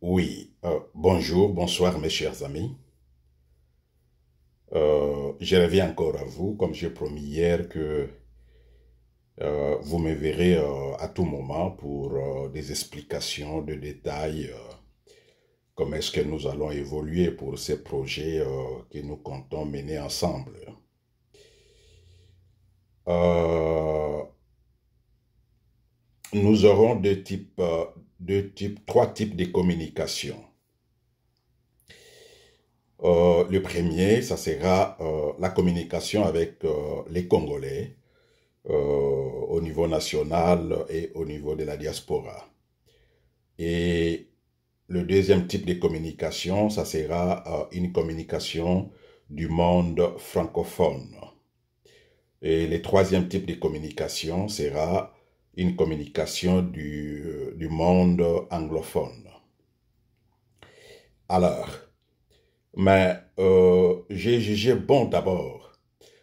Oui, bonjour, bonsoir mes chers amis. Je reviens encore à vous, comme j'ai promis hier que vous me verrez à tout moment pour des explications de détails, comment est-ce que nous allons évoluer pour ces projets que nous comptons mener ensemble. Euh, Nous aurons trois types de communication. Le premier, ça sera la communication avec les Congolais au niveau national et au niveau de la diaspora. Et le deuxième type de communication, ça sera une communication du monde francophone. Et le troisième type de communication sera une communication du monde anglophone. Alors, j'ai jugé bon d'abord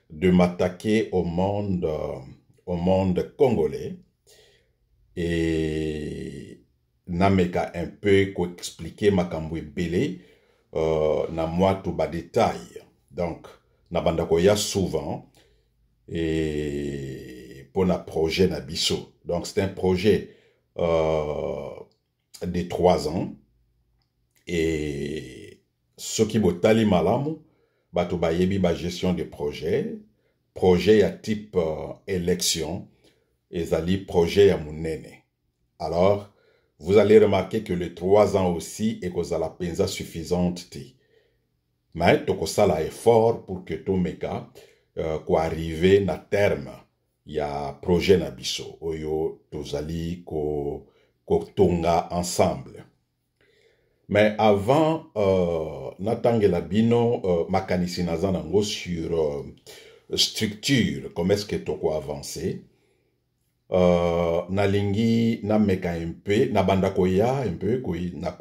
de m'attaquer au monde congolais et nameka un peu ko expliquer makambo ebele na moi tout bas détail. Donc, na bandako ya souvent et pour un projet na biso. Donc, c'est un projet de 3 ans et ce qui botali malamu bato bayebi ba gestion de projet à type élection ezali projet ya munene. Alors, vous allez remarquer que les 3 ans aussi est la penza suffisante. Mais tokosala effort pour que tomeka ko arriver na terme ya projet na biso oyo tozali ko tonga ensemble. Mais avant natangela bino makanisi naza nango sur structure, comment est-ce que toko avancer. Nalingi na meka un peu na bandako ya un peu na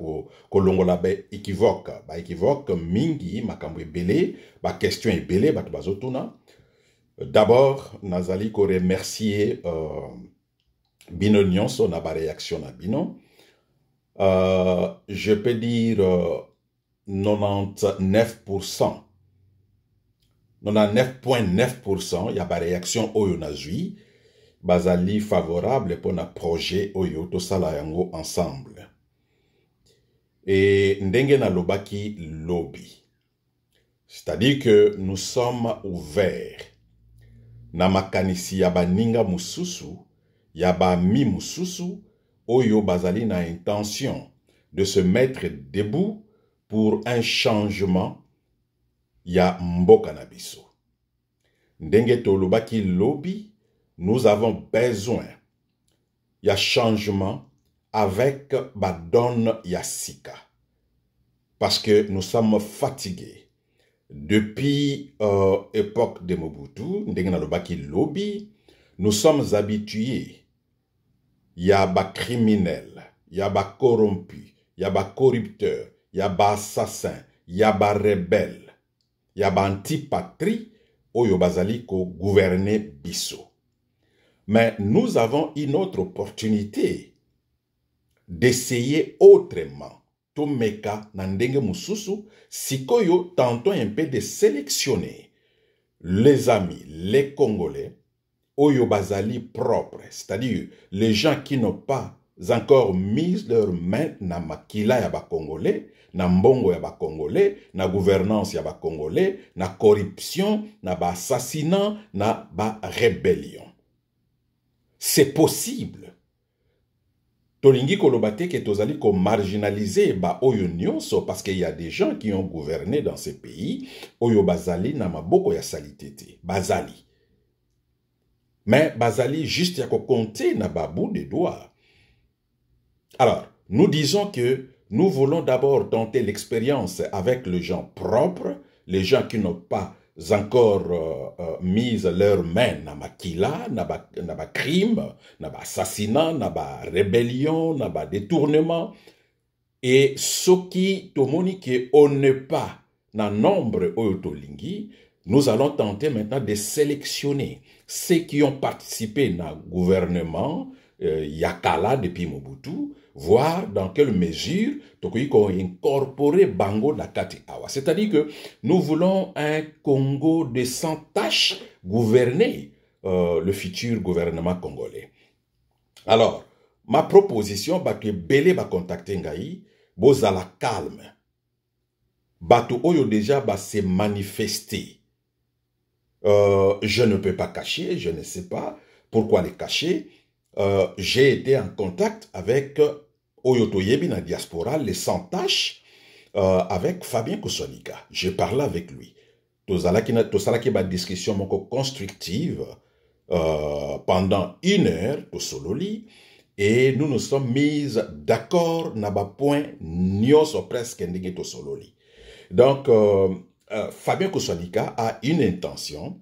kolongola ba équivoque mingi makambo ebele ba question ebele bato bazotuna. D'abord nazali ko remercier bino nyonso na ba réaction na bino. Je peux dire 99%. 99.9% il y a ba réaction oyo nazui bazali favorable pour un projet oyo tosala yango ensemble. Et ndenge na lobaki lobby. C'est-à-dire que nous sommes ouverts. Na makanisi ya baninga mususu, ya ba mi mususu, oyo bazali na intention de se mettre debout pour un changement ya mboka na biso. Ndenge to lobaki lobby, nous avons besoin ya changement avec badon ya sika. Parce que nous sommes fatigués. Depuis époque de Mobutu, ndenge na lobaki lobby, nous sommes habitués. Ya ba criminel, ya ba corrompu, ya ba corrupteur, ya ba assassin, ya ba rebelle, ya ba antipatrie, oyo bazali ko gouverner biso. Mais nous avons une autre opportunité d'essayer autrement. Tomeka nandenge mususu, sikoyo tentons un peu de sélectionner les amis, les Congolais, oyo bazali propres, c'est-à-dire les gens qui n'ont pas encore mis leurs mains na makila ya ba Congolais, na mbongo ya ba Congolais, na gouvernance ya ba Congolais, na corruption, na ba assassinat, na ba rébellion. C'est possible. Tolingi kolobate ke tozali ko marginaliser ba oyo nyonso parce qu'il y a des gens qui ont gouverné dans ces pays oyo bazali na maboko ya salitete. Bazali. Mais bazali juste ya ko compter na babu de doigts. Alors, nous disons que nous voulons d'abord tenter l'expérience avec les gens propres, les gens qui n'ont pas encore mis leurs mains na makila, na ba crime, na ba assassinat, na ba rébellion, na ba détournement. Et ce qui tomoni que on n'est pas na nombre oyotolingi, nous allons tenter maintenant de sélectionner ceux qui ont participé na gouvernement Yakala depuis Mobutu, voir dans quelle mesure tokoki ko incorporer bango na kati awa. C'est-à-dire que nous voulons un Congo de sans tâche gouverner le futur gouvernement congolais. Alors, ma proposition, que Belé va contacter Ngai, bozala calme. Bato oyo déjà se manifester. Je ne peux pas cacher, je ne sais pas pourquoi les cacher. J'ai été en contact avec Oyoto Yebi na diaspora, les sans tâches, avec Fabien Kosonika. J'ai parlé avec lui. Tosalaki ba discussion moko constructive pendant 1 heure, Tosololi, et nous nous sommes mis d'accord na ba point nyonso presque ndenge Tosololi. Donc, Fabien Kosonika a une intention.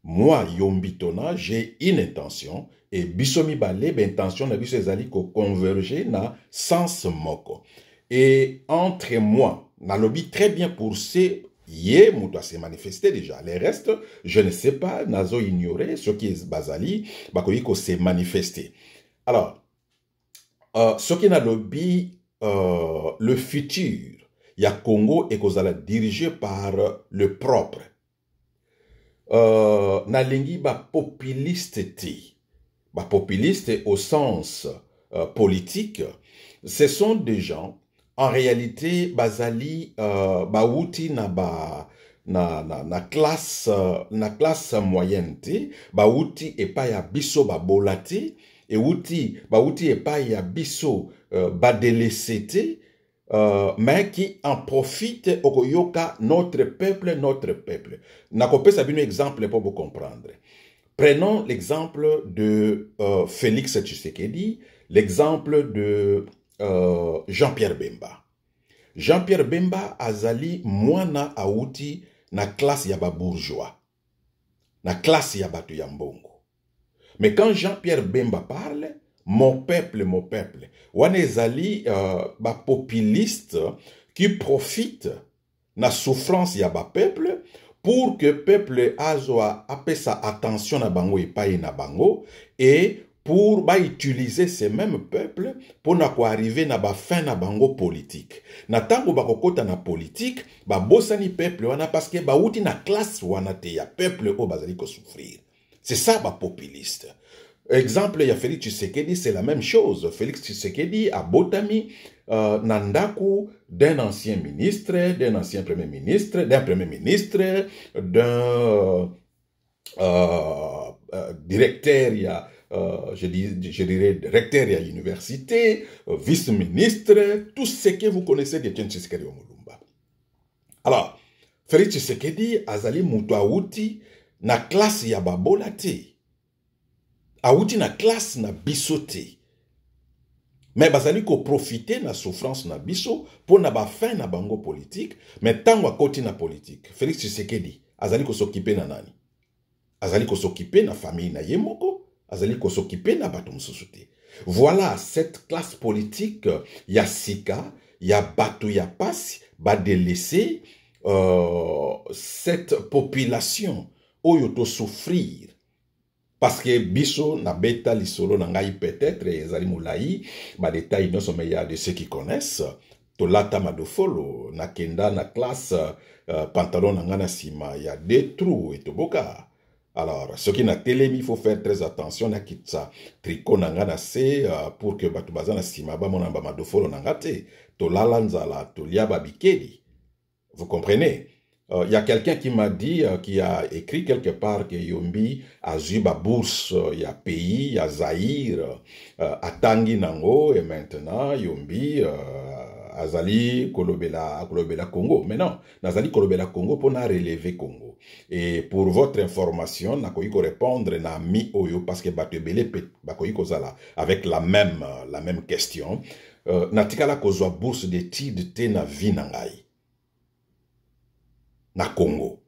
Moi, Yombitona, j'ai une intention. Et Bisomi Balé, l'intention na biso ezali ko converger na sens moko. Et entre moi, na lobby très bien pour ce yé, mouta s'est manifesté déjà. Les restes, je ne sais pas, nazo ignoré, ce qui est basali, bakoyiko s'est manifesté. Alors, ce qui na lobby, le futur, il y a Congo et Kozala dirigé par le propre. Nalingi ba populiste ti. Ba populiste au sens politique, ce sont des gens, en réalité, bazali bauti na classe moyenne te, bauti et pas ya biso babolate, et bauti et pas ya biso badelesete, mais qui en profite au yoka notre peuple. Nakope sabino exemple pour vous comprendre. Prenons l'exemple de Félix Tshisekedi, l'exemple de Jean-Pierre Bemba. Jean-Pierre Bemba azali mwana auti na classe ya ba bourgeois, na classe ya batu ya mbongo. Mais quand Jean-Pierre Bemba parle, mon peuple, wana ezali ba populiste qui profite na souffrance ya ba peuple pour que peuple azoa apesa attention na bango et pas na bango, et pour utiliser ces mêmes peuples pour na ko arriver na ba fin na bango politique. Na tango ba kokota na politique, ba bosani peuple wana parce que ba uti na classe wana te ya peuple o bazali ko souffrir. C'est ça ba populiste. Exemple, il y a Félix Tshisekedi, c'est la même chose. Félix Tshisekedi a botami nandaku d'un ancien ministre, d'un ancien premier ministre, d'un premier ministre, d'un directeur, je dirais recteur à l'université, vice-ministre, tout ce que vous connaissez de Tshisekedi Omulumba. Alors, Félix Tshisekedi azali mutu auti na classe ya babola te. Auti na classe na biso te. Mais bazali ko profiter na souffrance na biso pour na ba fin na bango politique, mais tango akoti na politique. Félix Tshisekedi azali ko s'occuper na nani? Azali ko s'occuper na famille na yemoko, azali ko s'occuper na bato mususu te. Voilà cette classe politique ya sika, ya bato ya pasi, ba délaisser cette population oyo to souffrir. Parce que biso na beta lisolo na ngai peut-être ezali moulayi ba détails non sommeya de ceux qui connaissent to lata madofolo na kenda na classe pantalon na ngana sima ya deux trous et toboka. Alors ce qui na telemi, il faut faire très attention na kitsa tricot na ngana se pour que batu bazana sima ba mona ba madofolo na ngate to lalanzala to liaba bikeli. Vous comprenez? Il y a quelqu'un qui m'a dit, qui a écrit quelque part que Yombi a eu ma bourse, il y a pays, il y a Zaïre, à Tangi Nango, et maintenant Yombi Azali Kolobela Congo. Mais non, Nazali Kolobela Congo pour na relever Congo. Et pour votre information, na koyiko répondre na mi oyo parce que batebele bakoyiko zala avec la même question. Natikala kozwa bourse d'études te na vie nangai. Na Congo.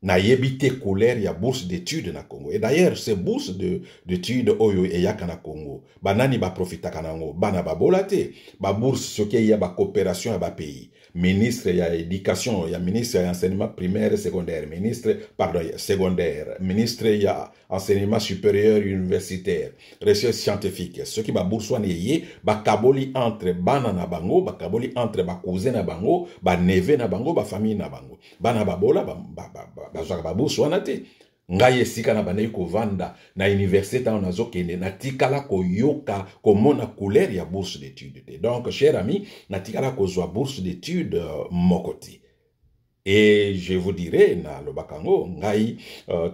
na yebite colère ya bourse d'études na Congo. Et d'ailleurs, ces bourses d'études oyo eyaka na Congo, banani ba profitaka nango, bana ba bolate, ba bourse soki ya ba coopération ya ba pays. Ministre ya éducation, ya ministre ya enseignement primaire et secondaire, ministre, pardon, secondaire, ministre ya enseignement supérieur universitaire, recherche scientifique. Ce qui ba bourse wana yé, ba kaboli entre bana na bango, ba kaboli entre ba cousin na bango, ba neve na bango, ba famille na bango. Bana ba bola, ba bourse wana te. Ngai esika na bandai kovanda na université on azokende na tikala koyoka komona couleur ya bourse d'études. Donc cher ami, na tikala kozwa bourse d'études mokoti. Et je vous dirais na lobakango ngai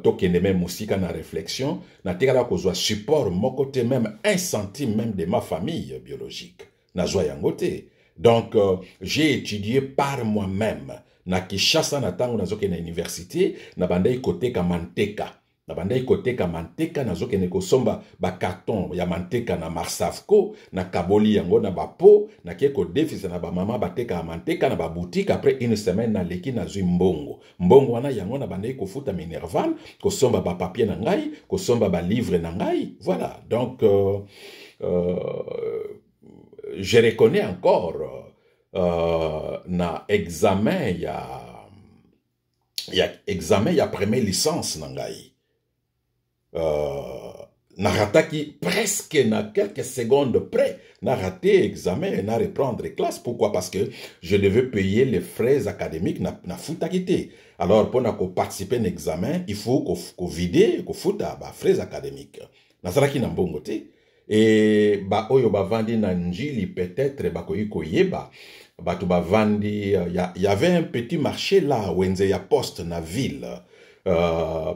tokende même musika na réflexion na tikala kozwa support mokote même 1 centime même de ma famille biologique. Na zwa yangote. Donc j'ai étudié par moi-même. Na Kinshasa na tango nazoke na université na bandai koteka manteka na bandai koteka manteka nazoke ne kosomba ba carton ya manteka na Marsavco na kaboli yango na bapo na keko déficit na ba mama bateka manteka na ba boutique après une semaine na leki na zui mbongo wana yango na bandai kofuta Minerval kosomba ba papier na ngai kosomba ba livre na ngai. Voilà, donc je reconnais encore na examen ya première licence nangai na rataki presque na quelques secondes près na raté examen et na reprendre classe. Pourquoi? Parce que je devais payer les frais académiques na futakité. Alors pour na participer à l'examen il faut qu'on vide qu'on futa ba frais académiques na saraki na mbongo te. Et ba oyo ba vandi na njili peut-être ba koyiko yeba batu ba vandi y avait un petit marché là wenze ya poste na ville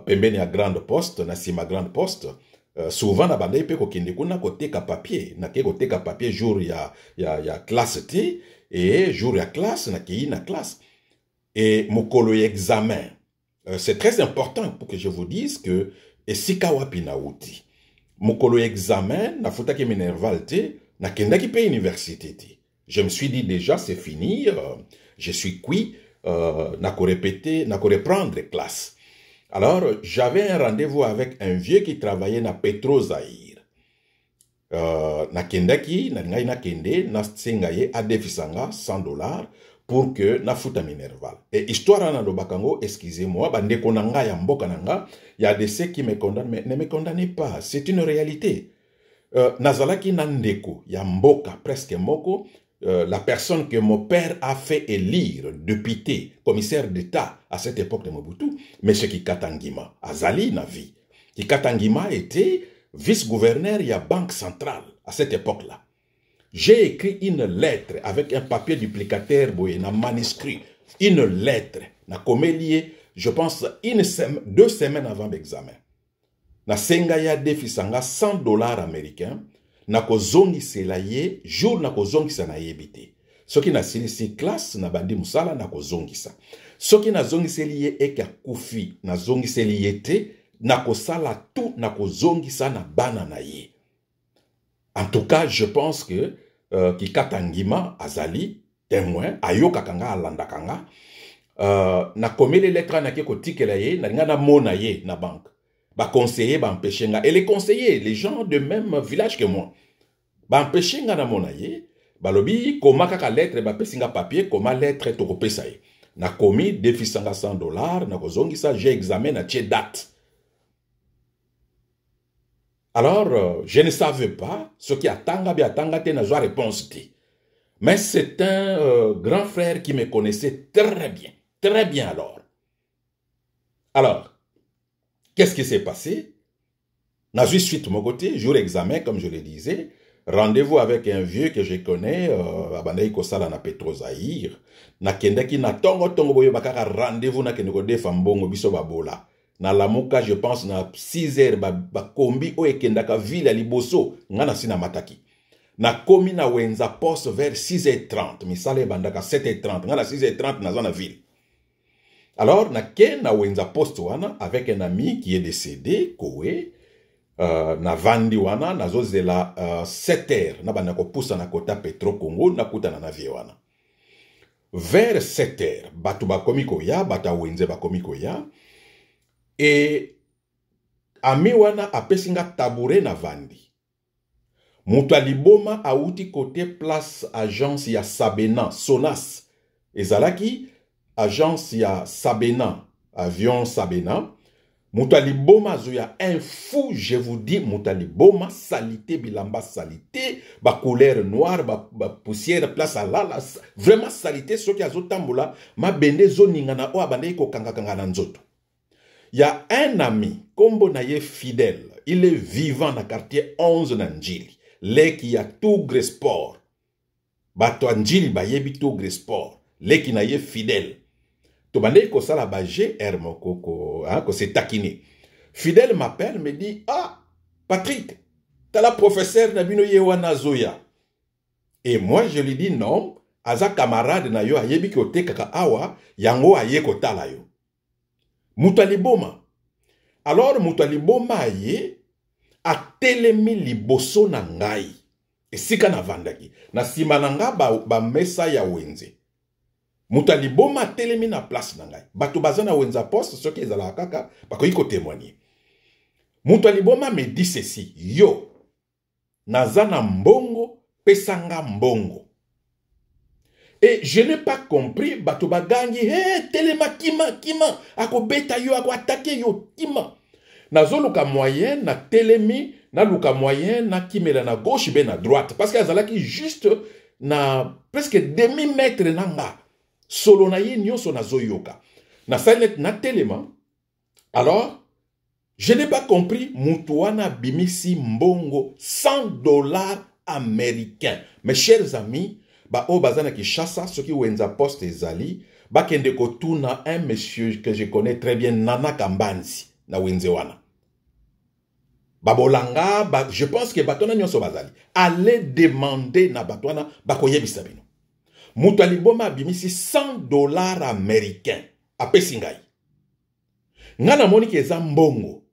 pembeni ya grande poste na sima grande poste souvent na bandai pe ko kende kuna koteka papier na ke koteka papier jour ya classe T et jour ya classe na ki na classe et mokolo examen c'est très important pour que je vous dise que esika wapi na uti mokolo examen na futaki Minerval te na kendaki pe université te. Je me suis dit déjà c'est fini, je suis cuit, na ko répéter, na ko reprendre classe. Alors j'avais un rendez-vous avec un vieux qui travaillait na Petro Zaïre. Na kendaki na ngai na kende na sengaye a defisanga $100 pour que na futa Minerval. Et histoire na lobakango, excusez-moi, bande konanga ya mboka nanga, il y a de ceux qui me condamnent, mais ne me condamnez pas, c'est une réalité. Nazalaki nandeko ya mboka presque moko, la personne que mon père a fait élire député, commissaire d'État à cette époque de Mobutu, M. Kikatangima, Azali Navi. Kikatangima était vice-gouverneur de la Banque centrale à cette époque-là. J'ai écrit une lettre avec un papier duplicateur, un manuscrit, une lettre, na komelie, je pense 2 semaines avant l'examen. Na sengaya defisanga $100 américains, na kozongi selaye, jour na kozongi sa na yebite. Soki na silisi classe na bandi musala na kozongi sa. Soki na zongi seliye eka kufi, na zongi seliye te, na kosala tout na kozongi sa na bana na ye. En tout cas, je pense que Kikatangima Azali, témoin, ayoka kanga alanda kanga, na komele lettre na keko tikela ye, na nga na mona ye na banque. Ba conseiller, ba empêcher nga. Et les conseillers, les gens de même village que moi, ba empêcher nga na mona ye, ba lobi, koma kaka lettre, ba pesinga papier, koma lettre to kopesa ye. Na komi, defisanga $100, na kozongi sa, j'ai examen na tche date. Alors, je ne savais pas ce qui attanga te na joie réponse te. Mais c'est un grand frère qui me connaissait très bien alors. Alors, qu'est-ce qui s'est passé? N'a eu suite mon côté, jour examen, comme je le disais, rendez-vous avec un vieux que je connais, à Bandaï Kosala na Petro Zaïre, na kendaki na tongo boyo bakaka rendez-vous na keneko defambongo biso babola. Na lamuka, je pense, na 6 heures, ba kombi o ekendaka ville à liboso, ngana sina mataki. Na komi na wenza poste vers 6h30, misale bandaka 7h30, ngana 6h30 na zona ville. Alors, na ke na wenza poste wana, avec un ami qui est décédé, Kowe, na vandi wana, na zozela 7h, na bandako poussa na kota Petro Congo, na kuta na navie wana. Vers 7h, batu bakomi koya, bata wenze bakomi koya, Et ami wana apesinga tabouret na vandi. Mutu aliboma auti côté place agence ya Sabena, Sonas. Ezalaki agence ya Sabena, avion Sabena. Mutu aliboma zoya un fou, je vous dis, mutu aliboma salité, bilamba salité, ba couleur noire, ba poussière, place à la, vraiment salité, ce qui a zotambola, ma bende zoningana o abande ko kanga nzoto. Il y a un ami, Kombo Naye fidèle, il est vivant dans le quartier 11 Nanjili. Les qui a tout gré sport. Bato Anjili ba yebi tout gré sport. Les qui naye fidèle. To bande ko sala ba GR moko ko se takiné. Fidèle m'appelle, me dit, ah, Patrick, t'as la professeure Nabino Yewana Zoya. Et moi je lui dis non, aza camarade na yo ayebi ko te kaka awa, yango aye ko tala yo. Mutaliboma. Alors Mutaliboma ye a telemi liboso na ngai. Esika na vandaki. Na sima na nga ba mesa ya wenze. Mutaliboma telemi na place na ngai. Bato bazana wenza poste, ce qui est la kaka, bako yiko témoigner. Mutaliboma me dit ceci. Yo, nazana mbongo, pesanga mbongo. Et je n'ai pas compris, bato bagangi, hey, telema kima, ako beta yo, ako attaque yo, kima. Nazo luka moyen, na telemi, na luka moyen, na kimela na gauche, ben na droite. Parce que azalaki juste na presque demi-mètre nanga. Solo na ye nyonso na zoyoka. Na salet na telema. Alors, je n'ai pas compris, mutuana bimisi mbongo $100 américains. Mes chers amis, ba o bazana ki chassa, ceux qui wenza poste ezali, ba kende kotuna un monsieur que je connais très bien, Nana Kambanzi, na wenzewana. Babolanga, je pense que batona nyonso bazali. Allez demander na batwana, bakoyebisa bino. Mutaliboma bimisi $100 américains. Ape singai. Ngana moni ki eza mbongo.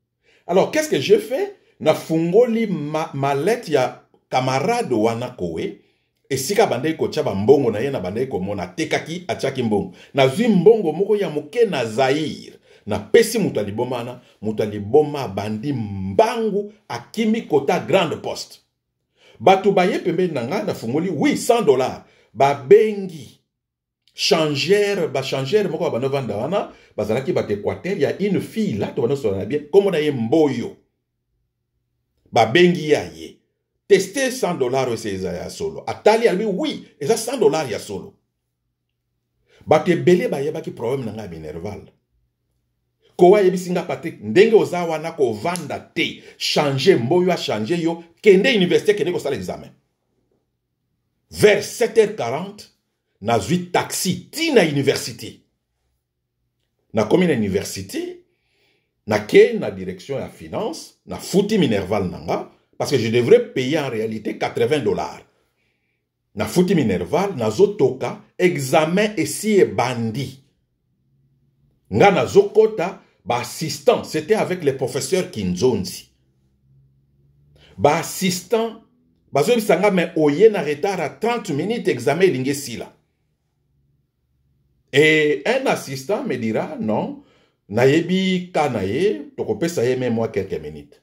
Alors, qu'est-ce que je fais? Na fungoli mallette ya camarade wana kowe. Et si ka bande ko tchaba mbongo na ye na bande ko mona tekaki achaki mbongo. Na zwi mbongo moko ya moke na Zaire. Na pesi mutaliboma bandi mbangu akimi kota grande poste. Batu baye pembe nanga na fungoli, oui, $100. Ba bengi. Changère, ba changère moko ba novanda wana, bazalaki ba Équateur, il y a une fille là, to wana bien, comme on a mboyo. Ba bengi ya ye. Tester $100 c'est ya solo. Atali albi oui, et ça $100 ya solo. Ba te belé ba yeba ki problème nanga minerval. Kowa yebisinga Patrick, ndenge ozawa na ko vanda te, changer mboyo a changer yo, kende université kende ko sala examen. Vers 7h40, na zui taxi ti na université. Na komi na université, na ke na direction ya finance, na fouti minerval nanga, parce que je devrais payer en réalité $80. Na fouti minerval, na zo toka, examen esi e bandi. Nga na zo kota, ba assistant, c'était avec le professeur Kinzonzi. Ba assistant, ba zo bisanga mais oye na retard à 30 minutes examen linge sila. Et un assistant me dira, non, nayebi kanaye, tokopesa ye même moi quelques minutes.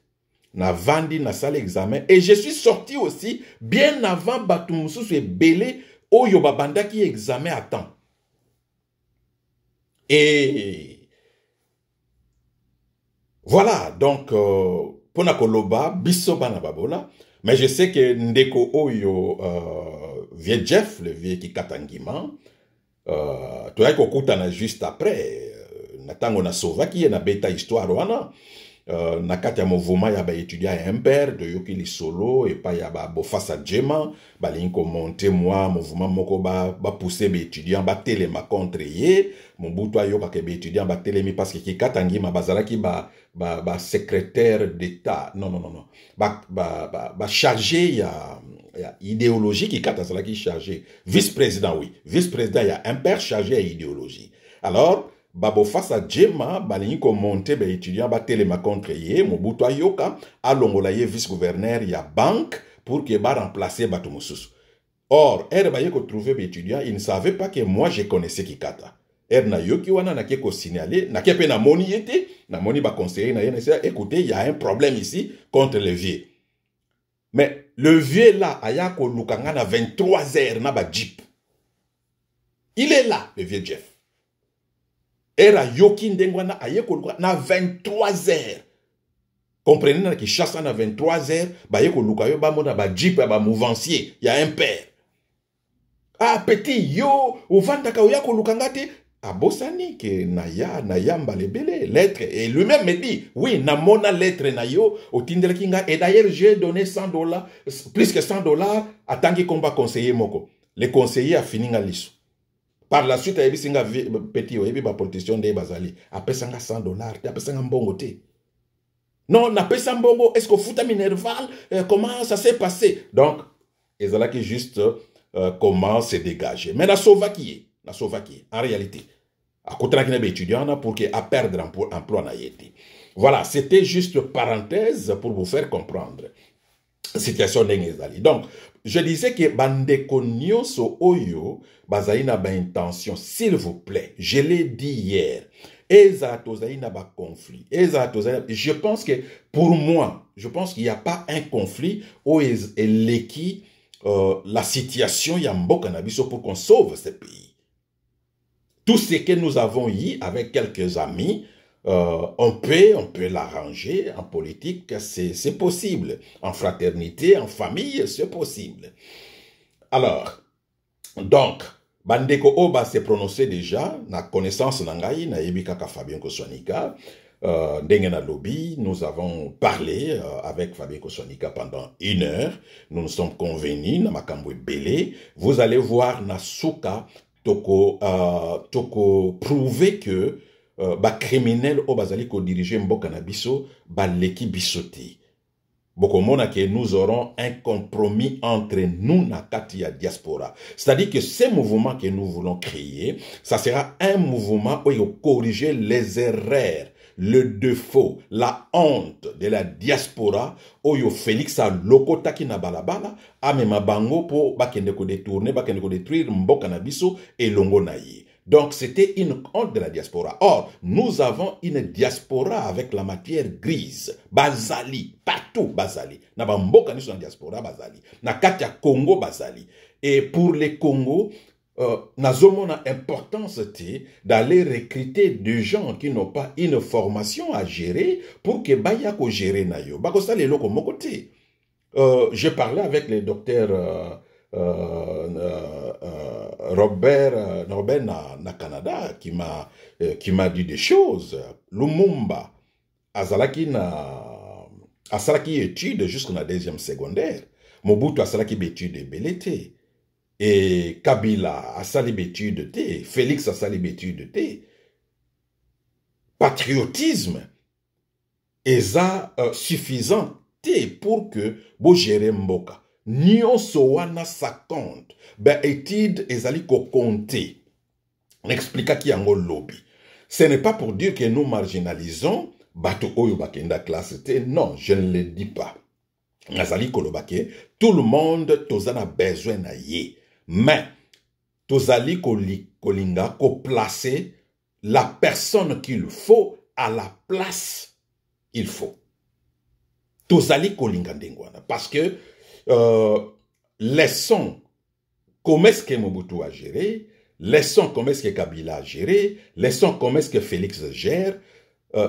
Na vandi na salle examen. Et je suis sorti aussi bien avant Batumusu et Belé, oyo babanda qui examen à temps. Et voilà, donc, pona koloba, biso bana babola, mais je sais que ndeko oyo, vieux Jeff, le vieux qui katangima, tu as kokutana juste après, natango na sovaki, na beta histoire wana, na kati ya mouvement ya ba étudiant ya impère de yokili solo et pa ya ba bofasa djema ba linko monter moi mouvement moko ba pousser ba étudiant ba telema contre ye Mobutu ayoka ke ba étudiant ba telemi parce que ki katangima bazalaki ba secrétaire d'état non ba chargé ya idéologie qui katazalaki chargé vice-président oui vice-président ya impère chargé à idéologie. Alors babo face à Djema, balingi ko monter ba étudiant ba telema contre ye, Mobutu ayoka, alongola ye vice-gouverneur ya banque pour que ba remplacer Batumususu. Or, ba ye ko trouver ba étudiant, il ne savait pas que moi je connaissais Kikata. na yoki wana na ko signaler na pe na moni yete na moni ba conseiller na yene écoutez, il y a un problème ici contre le vieux. Mais le vieux là aya ko lukanga na 23h na ba jeep. Il est là le vieux Jeff. Era yoki ndengwana aye ko lukanga na 23h. Comprenez na ki chasse na 23h ba ye ko lukayo ba mona ba jeep ba mouvancier, il y a un père. Ah petit yo uvandaka oya ko lukanga te. Abosani que naya mbalebele lettre et lui-même me dit oui na mona lettre na yo au tindela kinga et d'ailleurs j'ai donné $100 plus que $100 à tangi combat conseiller moko le conseiller a fini ngaliso par la suite a singa petit o yebi ba protection de bazali apesanga $100 apesanga mbongo te non na pesa mbongo est-ce que futa minerval comment ça s'est passé donc ezala qui juste comment se dégager mais la Slovaquie en réalité. À côté de l'étudiant pour qu'il a perdre emploi na yeti. Voilà, c'était juste parenthèse pour vous faire comprendre la situation d'Engezali. Donc, je disais que bandeko nyonso oyo bazali na ba intention, s'il vous plaît, je l'ai dit hier. Conflit. Je pense que pour moi, je pense qu'il n'y a pas un conflit où la situation yambo cannabis pour qu'on sauve ce pays. Tout ce que nous avons eu avec quelques amis, on peut l'arranger en politique, c'est possible. En fraternité, en famille, c'est possible. Alors, donc, Bandeko Oba s'est prononcé déjà, na connaissance nangai, na yebikaka Fabien Kosonika, Ndengena Lobby, nous avons parlé avec Fabien Kosonika pendant 1 heure, nous nous sommes convenus, na makambo belé, vous allez voir na souka, toko prouver que ba criminel o bazali ko diriger mboka na biso ba leki bisoté. Bokomona que nous aurons un compromis entre nous na kati ya diaspora. C'est-à-dire que ce mouvement que nous voulons créer, ça sera un mouvement où il corriger les erreurs, le défaut, la honte de la diaspora, oyo Félix a lokotaki na balabala, amema bango po bakende ko détourner, bakende ko détruire mboka na biso et longo na ye. Donc c'était une honte de la diaspora. Or, nous avons une diaspora avec la matière grise, bazali, partout bazali. Na ba mboka ni so na diaspora bazali, na katia Congo bazali. Et pour les Congo, nazomona importance d'aller recruter des gens qui n'ont pas une formation à gérer pour que baya ko gérer na yo. Bako sa lelo ko mokote. Je parlais avec le docteur Robert na Canada qui m'a dit des choses. Lumumba azalaki étude jusqu'à la 2e secondaire. Mobutu asalaki étude belete. Et Kabila a sali bétude té, Félix a sali bétude té. Patriotisme eza suffisant té pour que bo géré mboka. Nyonso wana sa compte. Ben étude ezali ko compter. N'explique qui yango lobby. Ce n'est pas pour dire que nous marginalisons bato oyo bakenda classe té. Non, je ne le dis pas. Nazali kolobake, tout le monde tozana besoin na ye. Mais, tozali kolinga ko placer la personne qu'il faut à la place il faut. Tozali kolinga ndengwana. Parce que, laissons comment est-ce que Mobutu a géré, laissons comment est-ce que Kabila a géré, laissons comment est-ce que Félix gère,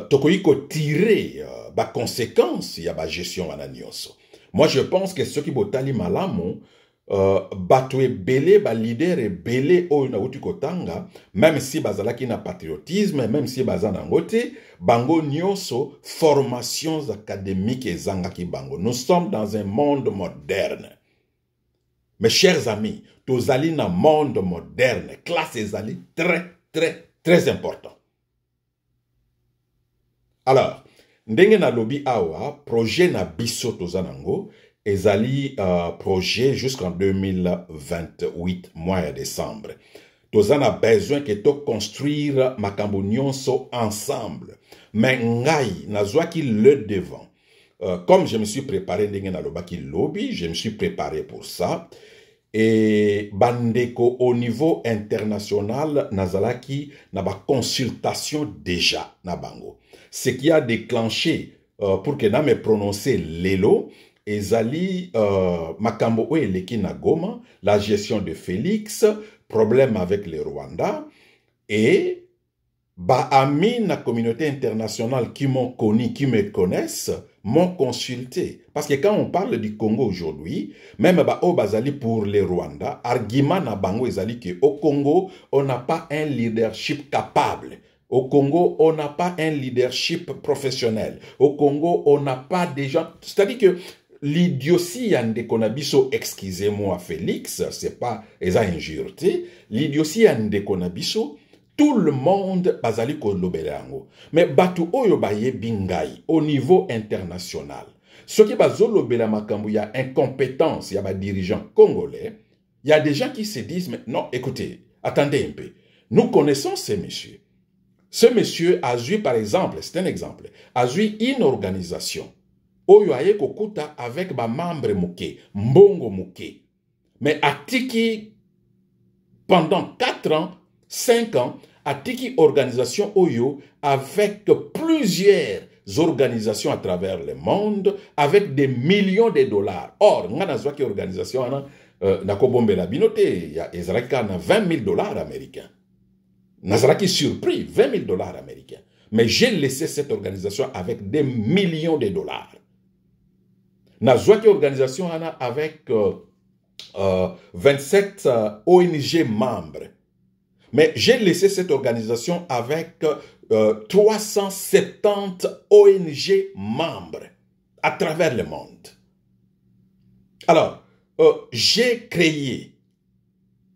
tokoyi ko tirer ba conséquence ya ba gestion wana nyonso. Moi, je pense que ceux qui botali malamu, bato ebele, ba leader ebele oyo na uti kotanga, même si bazalaki na patriotisme, même si bazana ngote, bango nyonso, formations académiques et zangaki bango. Nous sommes dans un monde moderne. Mes chers amis, tozali na monde moderne, classe ezali très important. Alors, ndenge na lobi awa, projet na biso tozanango, ezali projet jusqu'en 2028, mois de décembre. Tozana besoin que to construire makambo nyonso ensemble. Mais ngai, nazwaki le devant. Comme je me suis préparé ndenge na lobaki lobby, je me suis préparé pour ça. et bandeko au niveau international nazalaki na ba consultation déjà na bango. Ce qui a déclenché pour que na me prononcer lelo ezali makambo o eleki na Goma, la gestion de Félix, problème avec le Rwanda et ba amis na communauté internationale qui m'ont connu, qui me connaissent, m'ont consulté. Parce que quand on parle du Congo aujourd'hui, même ba o bazali pour le Rwanda, argument na bango ezali que au Congo, on n'a pas un leadership capable. Au Congo, on n'a pas un leadership professionnel. Au Congo, on n'a pas des gens... C'est-à-dire que l'idiotie yande konabiso, excusez-moi Félix, c'est pas eza injurté, l'idiotie yande konabiso, tout le monde bazali kolobelango. Mais batu oyo baye bingai au niveau international. Ce qui bazolobela makambu, il y a incompétence, il y a des dirigeants congolais, il y a des gens qui se disent, mais non, écoutez, attendez un peu. Nous connaissons ces messieurs. Ce monsieur a eu, par exemple, c'est un exemple, a eu une organisation oyo aye kokuta avec ba membre muke, mbongo muke. Mais atiki pendant 4 ans, 5 ans, atiki organisation oyo avec plusieurs organisations à travers le monde avec des millions de dollars. Or, ngana zwaki organisation na kobombe la binote ya ezalaka na 20 000 dollars américains. Nazaraki surpris, 20 000 dollars américains. Mais j'ai laissé cette organisation avec des millions de dollars. Nazwaki organisation avec 27 ONG membres. Mais j'ai laissé cette organisation avec 370 ONG membres à travers le monde. Alors, j'ai créé,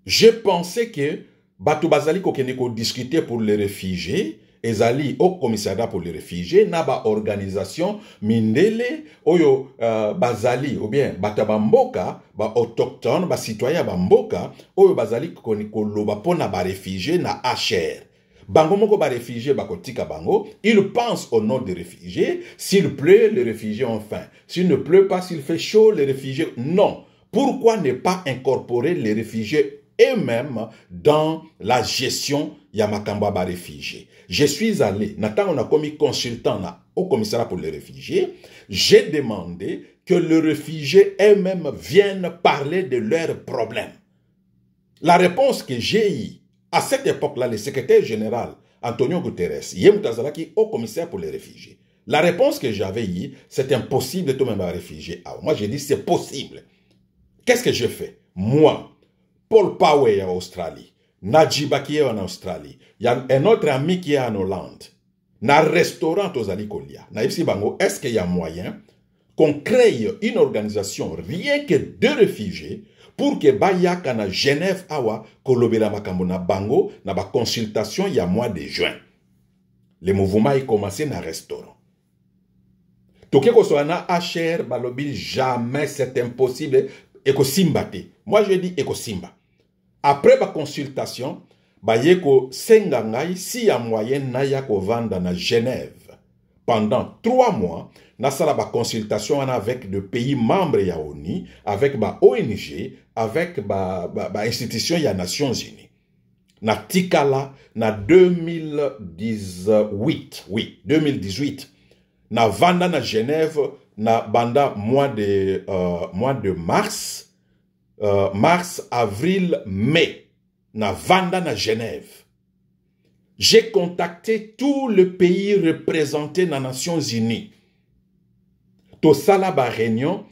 j'ai pensé que Batu Bazali Kokeneko discutait pour les réfugiés, ezali au commissariat pour les réfugiés, naba organisation mindele oyo bazali ou bien batabamboka ba autochtone ba citoyen bamboka oyo bazali koniko loba pona ba réfugiés na HR. Bango moko ba réfugiés bakotika bango, ils pensent au nom des réfugiés, s'il pleut les réfugiés ont faim, s'il ne pleut pas, s'il fait chaud les réfugiés non. Pourquoi ne pas incorporer les réfugiés eux-mêmes dans la gestion Yamakamba ba réfugiés? Je suis allé, Nathan on a commis consultant au commissariat pour les réfugiés, j'ai demandé que les réfugiés eux-mêmes viennent parler de leurs problèmes. La réponse que j'ai eue, à cette époque-là, le secrétaire général Antonio Guterres, Yemutazalaki au commissaire pour les réfugiés, la réponse que j'avais eue, c'est impossible de tout même réfugié. Alors, moi j'ai dit c'est possible. Qu'est-ce que je fais? Moi, Paul Power en Australie, Najiba qui est en Australie, il y a un autre ami qui est en Hollande, na restaurant aux Alikolia, na Ipsi Bango, est-ce qu'il y a moyen qu'on crée une organisation rien que de réfugiés pour que Bayaka na Genève awa kolobela makambo na bango na ba consultation il y a mois de juin. Le mouvement a commencé na restaurant. Tokeko soana HR balobi jamais c'est impossible ekosimbate. Moi je dis ekosimba. Après ma consultation, bayeko sengangai si ya moyen na ya ko vanda na Genève. Pendant 3 mois, na sala ba consultation avec de pays membres ya ONU, avec ba ONG, avec ba institution ya Nations Unies. Na tikala na 2018, oui, 2018. Na vanda na Genève na banda mois de mars. Mars, avril, mai, na vanda na Genève. J'ai contacté tous les pays représentés dans les Nations Unies. Tosala ba réunion,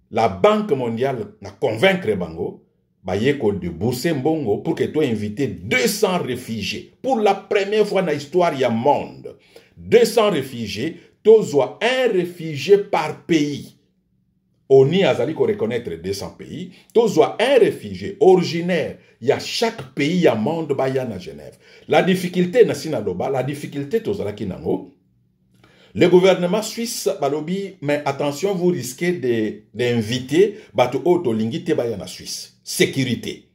la Banque mondiale na convaincre bango, ba yeko de bourser mbongo pour que tu invité 200 réfugiés. Pour la première fois dans l'histoire du monde, 200 réfugiés, tozwa un réfugié par pays. ONU azali ko reconnaître 200 pays, tozwa un réfugié originaire, il y a chaque pays ya monde ba ya na Genève. La difficulté na sinaloba, la difficulté tozala kinango. Le gouvernement suisse balobi, mais attention, vous risquez d'inviter batu auto lingite ba ya na Suisse. Sécurité.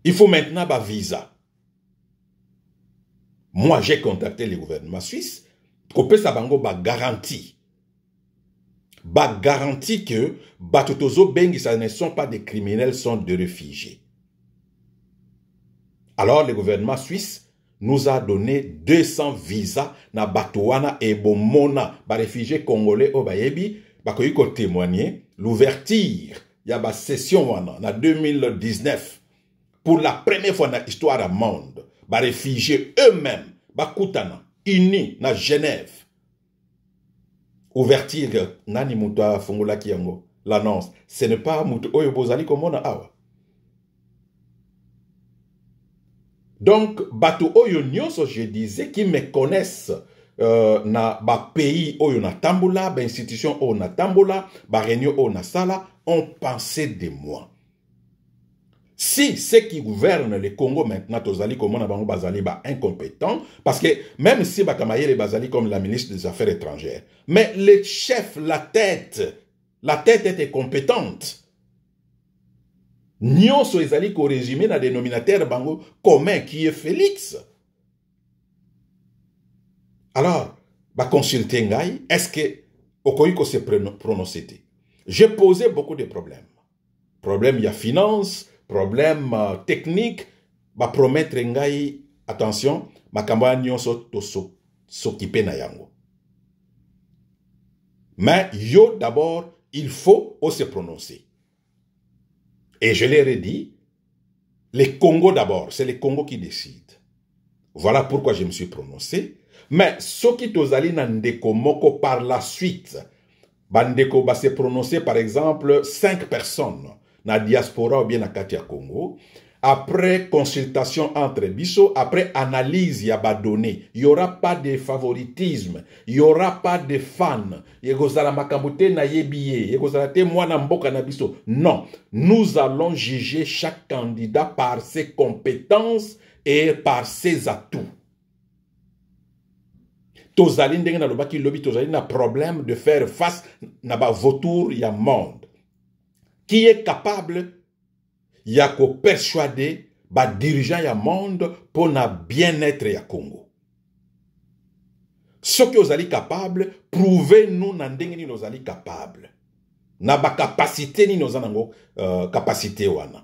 Il faut maintenant ba visa. Moi, j'ai contacté le gouvernement suisse, kopesa bango ba garantie. bah garantit que Batotozo Bengi, ça ne sont pas des criminels, sont des réfugiés. Alors le gouvernement suisse nous a donné 200 visas na Batouana et Bomona, bah réfugiés congolais au Bayebi, bah qu'on y témoigner l'ouverture, il y a une session en 2019 pour la première fois dans l'histoire du monde, les réfugiés eux-mêmes, unis dans Genève. Ouverture, nani muta fungula kiango, l'annonce, ce n'est pas mutu oyo bozali komona awa. Donc, bato oyo nyonso, je disais, qui me connaissent na ba pays oyo na tambola, ba institution oyo na tambola, ba réunion oyo na sala, ont pensé de moi. Si ceux qui gouvernent le Congo maintenant, tozali comme on a bango bazali ba incompétents, parce que même si bakamaye les bazali comme la ministre des Affaires étrangères, mais le chef, la tête était compétente. Nyonso ezali ko résumé na dénominateur bango commun qui est Félix. Alors, ba consulter ngai, est-ce que okoyiko se prononcer? J'ai posé beaucoup de problèmes. Problème il y a finance, problème technique, ba promettre ngai attention, makamba nyonso to s'occuper na yango. Mais yo d'abord, il faut se prononcer. Et je leur ai dit, les Congo d'abord, c'est les Congo qui décident. Voilà pourquoi je me suis prononcé. Mais ce qui tozali nandeko moko par la suite, bandeko va se prononcer par exemple 5 personnes na diaspora ou bien na Katia Congo. Après consultation entre biso, après analyse y a ba donné, il n'y aura pas de favoritisme, il n'y aura pas de fans. Non, nous allons juger chaque candidat par ses compétences et par ses atouts. Tozali ndenge na lobaki lobi tozali na problème de faire face na ba vautour ya monde. Qui est capable y a qu'au persuader ba dirigeant ya monde pour na bien-être ya Congo. Ce que vous allez capable, prouvez-nous na ndenge ni nous allez capable. Na ba capacité ni nous anango capacité wana.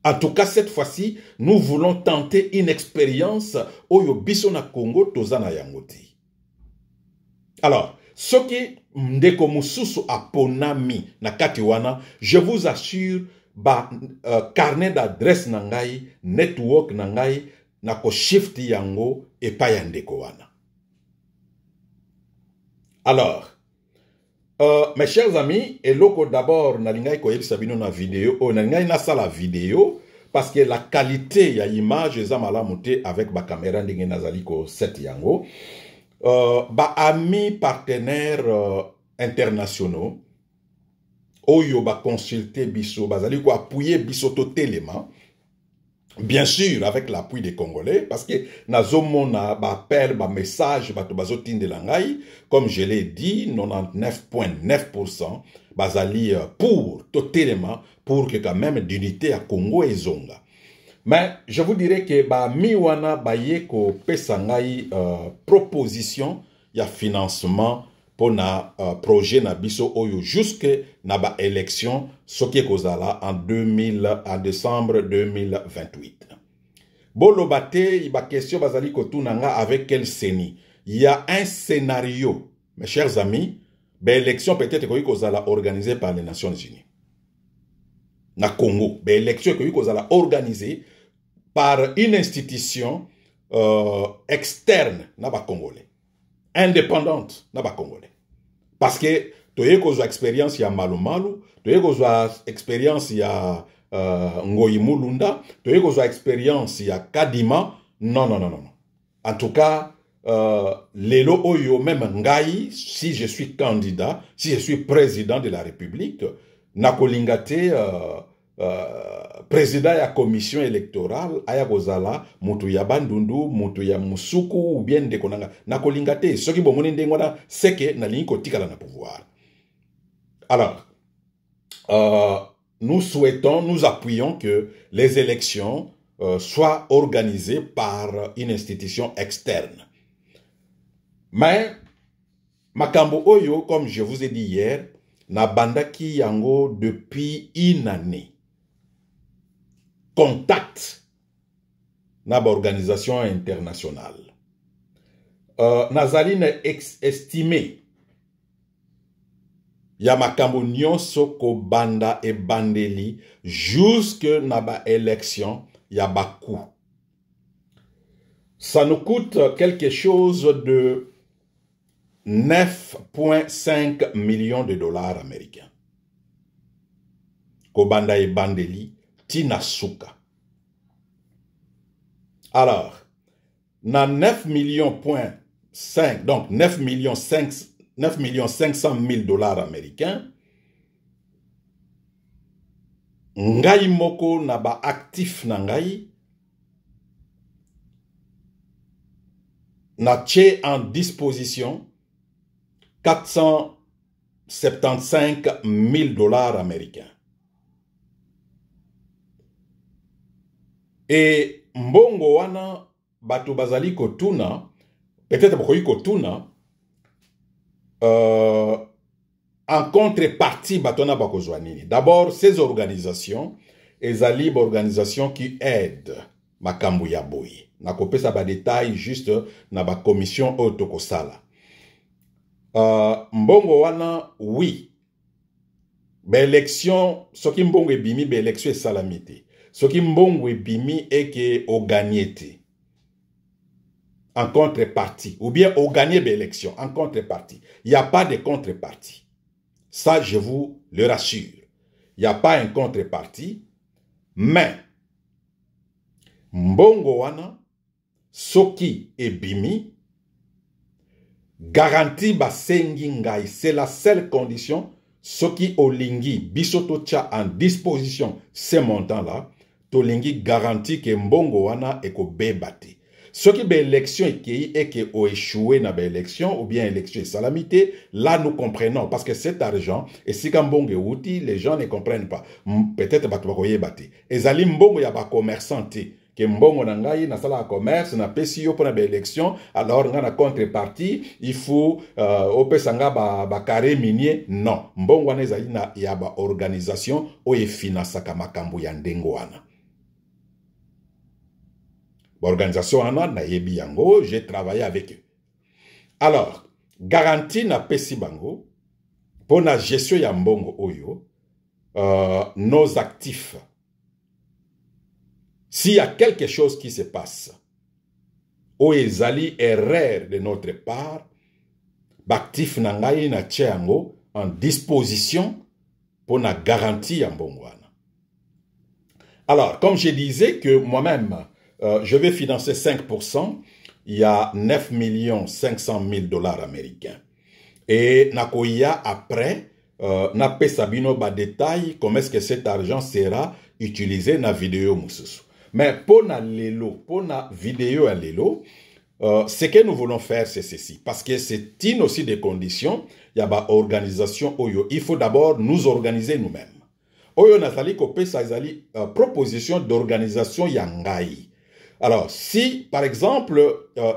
En tout cas, cette fois-ci, nous voulons tenter une expérience oyo biso na Congo tozana yangoti. Alors, ce qui ndeko mususu aponami na kati wana, je vous assure, ba carnet d'adresse nangai, network nangai, na ko shift yango et pa yandeko wana. Alors, mes chers amis, et loko d'abord, nalingai ko sabino na vidéo, nalingai na sala vidéo, parce que la qualité ya image eza malamu te avec ba caméra ndenge nazali ko set yango. Ba amis partenaires internationaux, oyo ba consulter biso, bazali ko appuyer biso totalement. Bien sûr, avec l'appui des Congolais, parce que nazomona ba appel, ba message, ba tobazotine de langai, comme je l'ai dit, 99.9% bazali pour, totalement, pour que quand même d'unité à Congo et Zonga. Mais je vous dirais que ba miwana ba yeko pesangai proposition ya financement pour na projet na biso oyo jusque na ba élection soki kozala en décembre 2028. Bolobate ba question bazali kotunanga avec quel seni. Il y a un scénario, mes chers amis, ba élection peut-être kozala organisée par les Nations Unies. Na Congo, ba élection kozala organisée par une institution externe na ba Congolais. Indépendante na ba Congolais. Parce que toye kozwa expérience ya malumalu, toye kozwa expérience ya Ngoyi Mulunda, toye kozwa expérience ya Kadima. Non. En tout cas, lelo oyo même ngai, si je suis candidat, si je suis président de la République, nakolingate président ya commission électorale aya kozala mutu ya bandundu, mutu ya musuku ou bien de konanga nakolingate soki bomoni ndenge wana seke na lingi kotikala na pouvoir. Alors nous souhaitons, nous appuyons que les élections soient organisées par une institution externe. Mais Makambo oyo, comme je vous ai dit hier, na bandaki yango depuis une année. Contact na ba organisation internationale. Nazali na estimé ya makambo nyonso ko banda e bandeli jusque na ba élection ya baku. Ça nous coûte quelque chose de 9,5 millions de dollars américains. Ko banda e bandeli tina suka. Alors, na 9 millions point 5, donc 9 millions 500 000 dollars américains, ngai moko na ba actif na ngai, na tché en disposition 475 000 dollars américains. Et mbongo wana bato bazali kotuna, peut-être bokoyi kotuna, en contrepartie batona bakozwanini. D'abord, ces organisations, ezali ba organisations qui aident makambo ya boye. Na kopesa ba détail juste na ba commission otokosala. Mbongo wana, oui. Ba élection, soki mbongo ebimi, ba élection esalamite. Soki mbongo ebimi eke o gagnete. En contrepartie, ou bien au gagner l'élection, en contrepartie. Il n'y a pas de contrepartie. Ça, je vous le rassure. Il n'y a pas une contrepartie, mais mbongo wana, soki et bimi, garantie basengi ngai, c'est la seule condition, soki olingi, bisoto tcha en disposition ces montants-là, tolingi garantie que mbongo wana eko bebate. Ce qui est élection et qui ont échoué dans l'élection ou bien élection salamité, là nous comprenons parce que cet argent, et si quand bon outil, les gens ne comprennent pas. Peut-être que vous bati. Et zali mbongo ya ba commerçanté que mbongo nangai na sala commerce na PCO pour la élection, alors on a la contrepartie, il faut opesanga ba carré minier, non. Mbongo na zali na ya ba organisation o e financaka makambo ya ndengo wana. L'organisation Anna na yebi yango, j'ai travaillé avec eux. Alors, garantie na pesi bango pour la gestion ya mbongo oyo, nos actifs. S'il y a quelque chose qui se passe, ou ezali erreur de notre part, l'actif nangai na tchéango en disposition pour la garantie ya mbongo wana. Alors, comme je disais que moi-même, je vais financer 5%, il y a 9 500 000 dollars américains. Et nakoya après, na pesabino ba détail, comment est-ce que cet argent sera utilisé na vidéo mususu. Mais pour na lelo, pour na vidéo à lelo, ce que nous voulons faire, c'est ceci. Parce que c'est une aussi des conditions, il y a ba organisation oyo. Il faut d'abord nous organiser nous-mêmes. Oyo nazali kopesa ezali proposition d'organisation yangai. Alors, si, par exemple,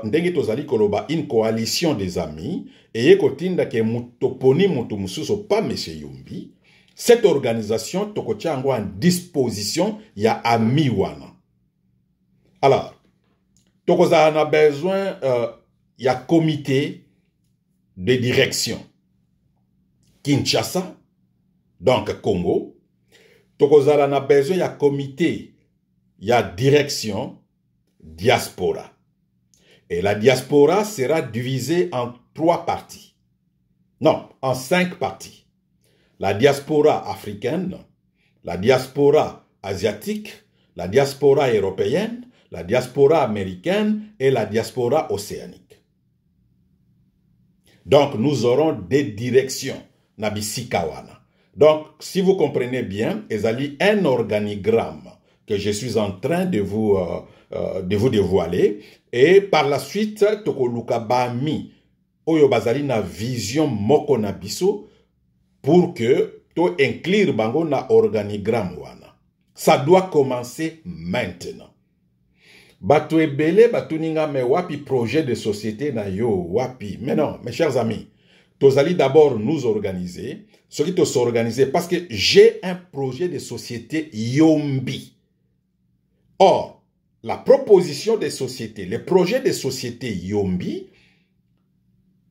ndenge tozali koloba une coalition des amis, et kotinda ke mutoponi mutu mususo pas monsieur Yumbi, cette organisation tokotia en disposition ya ami wana. Alors, tokoza na besoin ya comité de direction. Kinshasa, donc Congo. Tokoza na besoin ya comité ya direction diaspora. Et la diaspora sera divisée en 3 parties. Non, en 5 parties. La diaspora africaine, la diaspora asiatique, la diaspora européenne, la diaspora américaine et la diaspora océanique. Donc, nous aurons des directions. Nabisikawana. Donc, si vous comprenez bien, ezali un organigramme que je suis en train de vous dévoiler. Et par la suite, tokoluka bami oyo bazali na vision moko na biso pour que to inclure bango na organigramme wana. Ça doit commencer maintenant. Bato ebele batuninga me wapi projet de société na yo wapi. Mais non, mes chers amis, allez d'abord nous organiser, ce qui te s'organiser, parce que j'ai un projet de société Yombi. Or, la proposition des sociétés, les projets de société Yombi,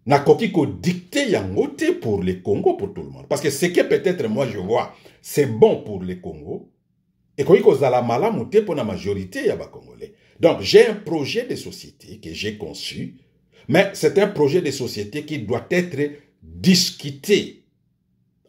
n'a qu'au dicter yangote pour les Congo, pour tout le monde. Parce que ce que peut-être moi je vois, c'est bon pour les Congo, et qu'on a la malamouté pour la majorité ya Congolais. Donc, j'ai un projet de société que j'ai conçu, mais c'est un projet de société qui doit être discuté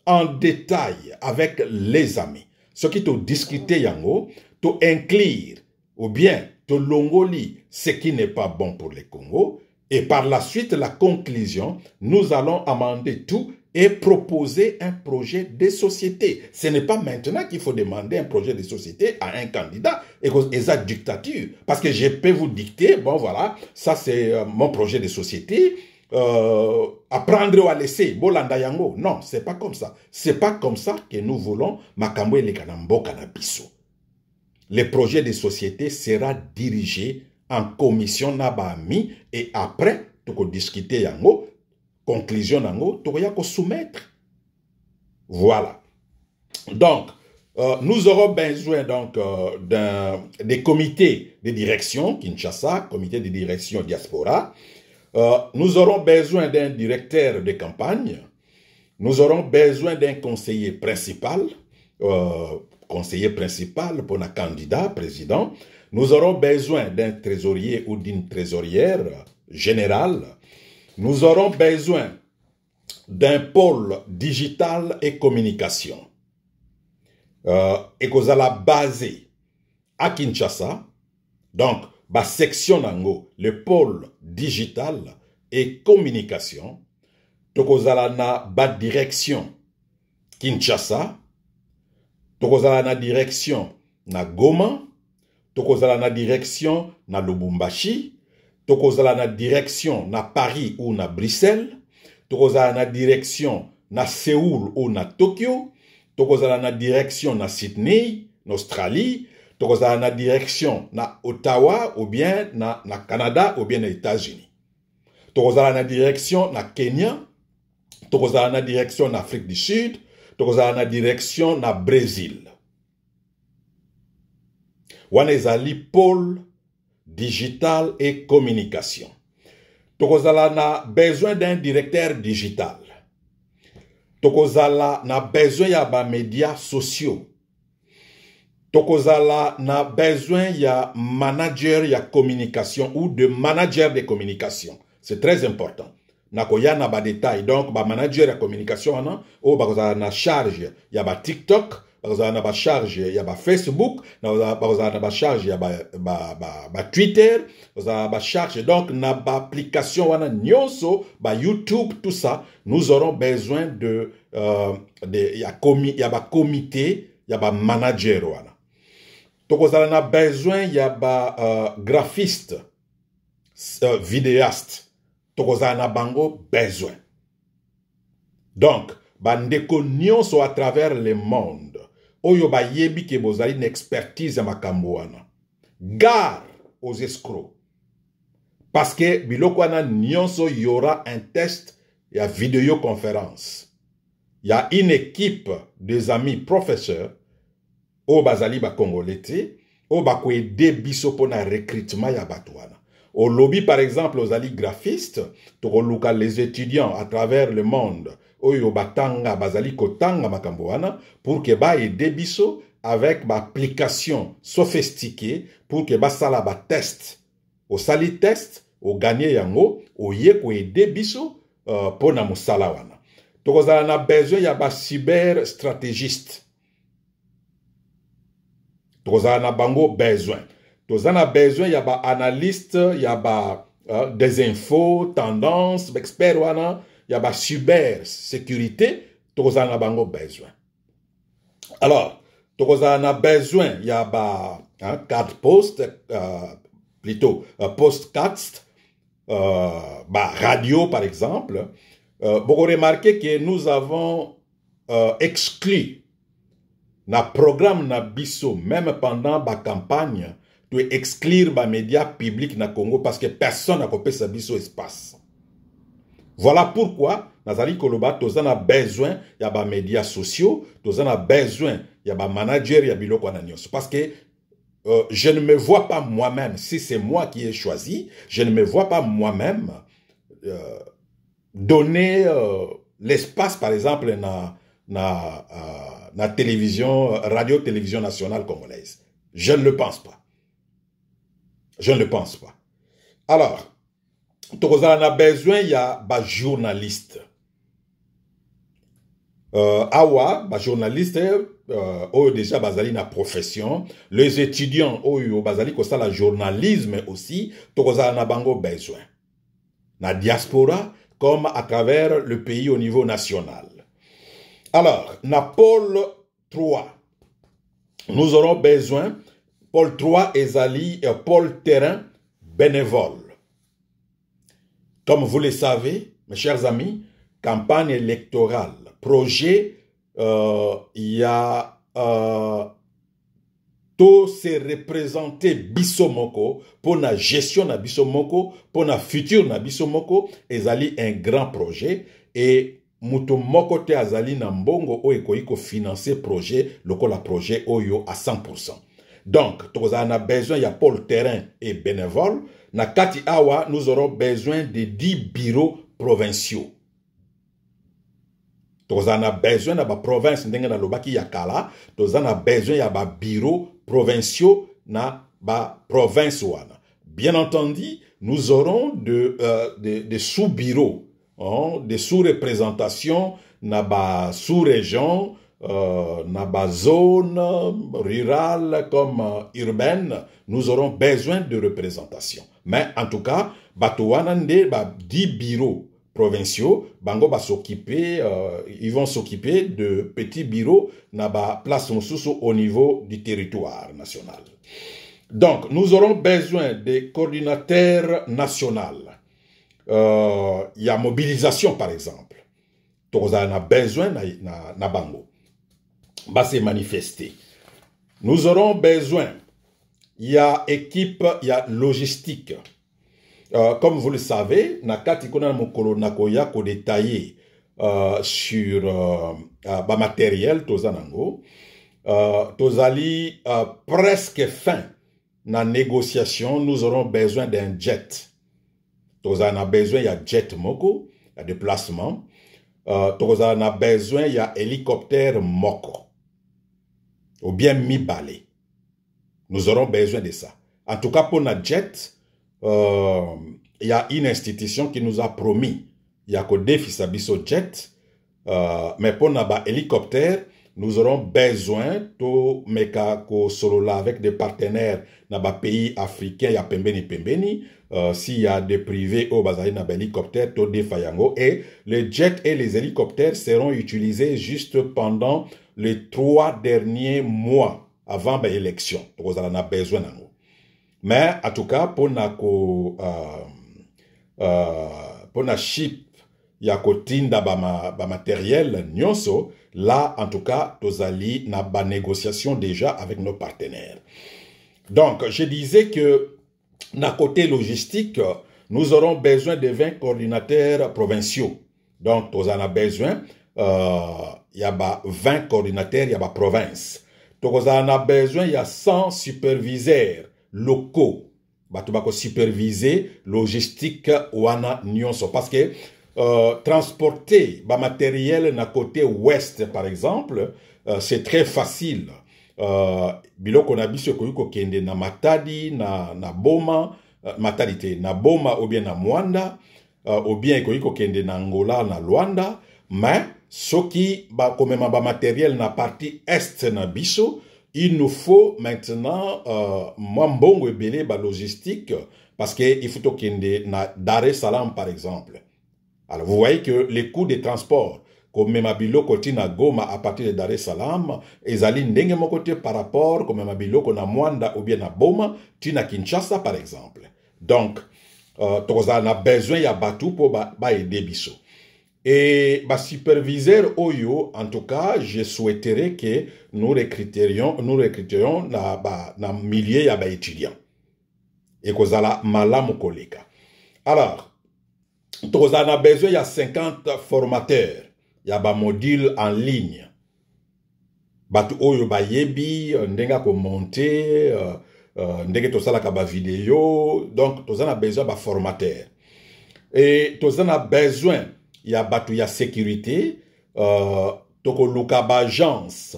en détail avec les amis. Ce qui te discuter yango, te inclure ou bien te longoli ce qui n'est pas bon pour les Congo, et par la suite, la conclusion, nous allons amender tout et proposer un projet de société. Ce n'est pas maintenant qu'il faut demander un projet de société à un candidat et ça dictature. Parce que je peux vous dicter, bon voilà, ça c'est mon projet de société, à prendre ou à laisser, bolanda yango. Non, c'est pas comme ça. C'est pas comme ça que nous voulons makambo le kanambo kanabiso. Le projet de société sera dirigé en commission nabami et après, tu peux discuter yango, conclusion yango, tu peux soumettre. Voilà. Donc, nous aurons besoin donc des comités de direction, Kinshasa, comité de direction diaspora. Nous aurons besoin d'un directeur de campagne. Nous aurons besoin d'un conseiller principal pour un candidat président. Nous aurons besoin d'un trésorier ou d'une trésorière générale. Nous aurons besoin d'un pôle digital et communication. Et qu'on a basé à Kinshasa. Donc, la section nango, le pôle digital et communication. Donc, on a la direction Kinshasa. Donc, on a la direction na Goma. Tokozala na direction na Lubumbashi, tokozala na direction na Paris ou na Bruxelles, tokozala na direction na Séoul ou na Tokyo, tokozala na direction na Sydney, na Australie, tokozala na direction na Ottawa ou bien na Canada ou bien na États-Unis. Tokozala na direction na Kenya, tokozala na direction na Afrique du Sud, tokozala na direction na Brésil. Wanezali pôle digital et communication. Tokozala na besoin d'un directeur digital. Tokozala na besoin ya ba médias sociaux. Tokozala na besoin ya manager ya communication ou de manager de communication. C'est très important. Nakoya na ba détail. Donc ba manager ya communication ana o ba na charge ya ba TikTok. Vous avez une charge, il y a Facebook, vous avez une charge, il y a Twitter, vous avez une charge, donc, il y a une application, il y a YouTube, tout ça. Nous aurons besoin de, il y a un comité, il y a un manager. Donc, vous avez besoin, il y a un graphiste, vidéaste. Donc, vous avez besoin. Donc, bandeko nyonso à travers le monde. Oyo ba yebi ke bozali une expertise ya makambo wana. Gare aux escrocs. Parce que biloko wana nyonso y aura un test ya vidéoconférence. Il y a une équipe des amis professeurs au bazali ba congolais au ba ko aider biso pona recrutement ya batwana. Au lobby par exemple aux ali graphistes, to luka les étudiants à travers le monde. Oyo batanga bazali kotanga makambo wana pour que ba aider biso avec ba application sophistiquée pour que ba sala ba test au sali test au gagner yango au ye ko aider biso pour na musala wana tokozala na besoin ya ba cyber stratégiste tokozala na bango besoin tozala na besoin ya ba analyste ya ba des infos tendances expert wana il y a cyber sécurité, tous en a besoin. Alors, tous en a besoin, il y a carte post, plutôt postcast, radio par exemple. Vous remarquez que nous avons exclu le programme na biso, même pendant la campagne, de exclure les médias publics na Congo parce que personne n'a coupé sa biso espace. Voilà pourquoi nazali koloba tozana besoin ya ba médias sociaux, tozana besoin ya ba manager ya biloko na nyonso parce que je ne me vois pas moi-même, si c'est moi qui ai choisi, je ne me vois pas moi-même donner l'espace, par exemple, na télévision, radio-télévision nationale congolaise. Je ne le pense pas. Je ne le pense pas. Alors, on a besoin, il y a des journalistes. Awa, ba journaliste, déjà bazali na profession, les étudiants, bazali kosa la journalisme aussi, tokoza na bango besoin. Na diaspora, comme à travers le pays au niveau national. Alors, na pôle 3, nous aurons besoin, pôle 3 ezali, pôle terrain bénévole. Comme vous le savez, mes chers amis, campagne électorale, projet, il y a tout se représenter bisomoko pour la gestion na bisomoko, pour la future na bisomoko, ezali un grand projet et muto moko te azali na mbongo o ekoiko financer projet, lokola projet oyo à 100%. Donc, on a besoin, il y a pôle terrain et bénévole. Na kati awa, nous aurons besoin de 10 bureaux provinciaux. On a besoin de la province ndenge na lobaki yakala, on a besoin de ba bureaux provinciaux na ba province wana. Bien entendu, nous aurons de sous-bureaux, des sous-représentations na ba sous-région, na ba zone rurale comme urbaine, nous aurons besoin de représentation. Mais en tout cas, batouana nde ba 10 bureaux provinciaux, bango va s'occuper, ils vont s'occuper de petits bureaux na ba place au niveau du territoire national. Donc, nous aurons besoin des coordinateurs nationaux. Il y a mobilisation, par exemple. On a besoin na bango. Va se manifester. Nous aurons besoin, il y a équipe, il y a logistique. Comme vous le savez, nakati kona mokolo nakoya ko détailler sur ba matériel tozanango. Tozali presque fin na négociation, nous aurons besoin d'un jet. Tozana besoin, il y a jet moko, il y a déplacement. Tozana besoin, il y a hélicoptère moko. Ou bien mi-balé. Nous aurons besoin de ça. En tout cas, pour notre jet, il y a une institution qui nous a promis, il y a que défi sabiso jet, mais pour notre hélicoptère, nous aurons besoin de meka ko solo là avec des partenaires dans les pays africains, il y a pembeni, s'il y a des privés au bazali na hélicoptère, to defayango, et les jets et les hélicoptères seront utilisés juste pendant les 3 derniers mois avant l'élection. Donc, on a besoin de nous. Mais, en tout cas, pour na chip, il y a kotinda ba matériel, nyonso, là, en tout cas, tozali na ba négociation déjà avec nos partenaires. Donc, je disais que, na côté logistique, nous aurons besoin de 20 coordinateurs provinciaux. Donc, on en a besoin, il y a 20 coordinateurs, il y a province. Donc, on a besoin, il y a 100 superviseurs locaux. Tu vas superviser logistique wana nyonso. Parce que transporter matériel na côté ouest, par exemple, c'est très facile. Biloko na biso ko kende na Matadi, na Boma, Matadi na Boma ou bien na Mwanda, ou bien ko kende na Angola, na Luanda, mais ce qui ba komema ba matériel na partie est na biso, il nous faut maintenant mbongo ebele ba logistique parce que il faut kende na Dar es Salaam par exemple. Alors vous voyez que les coûts de transport comme Biloko tina Goma à partir de Dar es Salaam, ezali ndenge mokote par rapport comme Biloko na Mwanda ou bien na Boma, tina Kinshasa par exemple. Donc, toza na besoin ya batu pour ba aider biso. Et ba superviseur oyo, en tout cas, je souhaiterais que nous recruterions na milliers ya ba étudiants. Et kozala malamu koleka. Alors, on a besoin, il y a 50 formateurs. Il y a un module en ligne. Batu oyo ba yebi, ndenga ko monter, ndenge to sala ka ba vidéo. Donc, on a besoin de formateur. Et on a besoin, il y a batu, il y a sécurité, toko luka ba agence,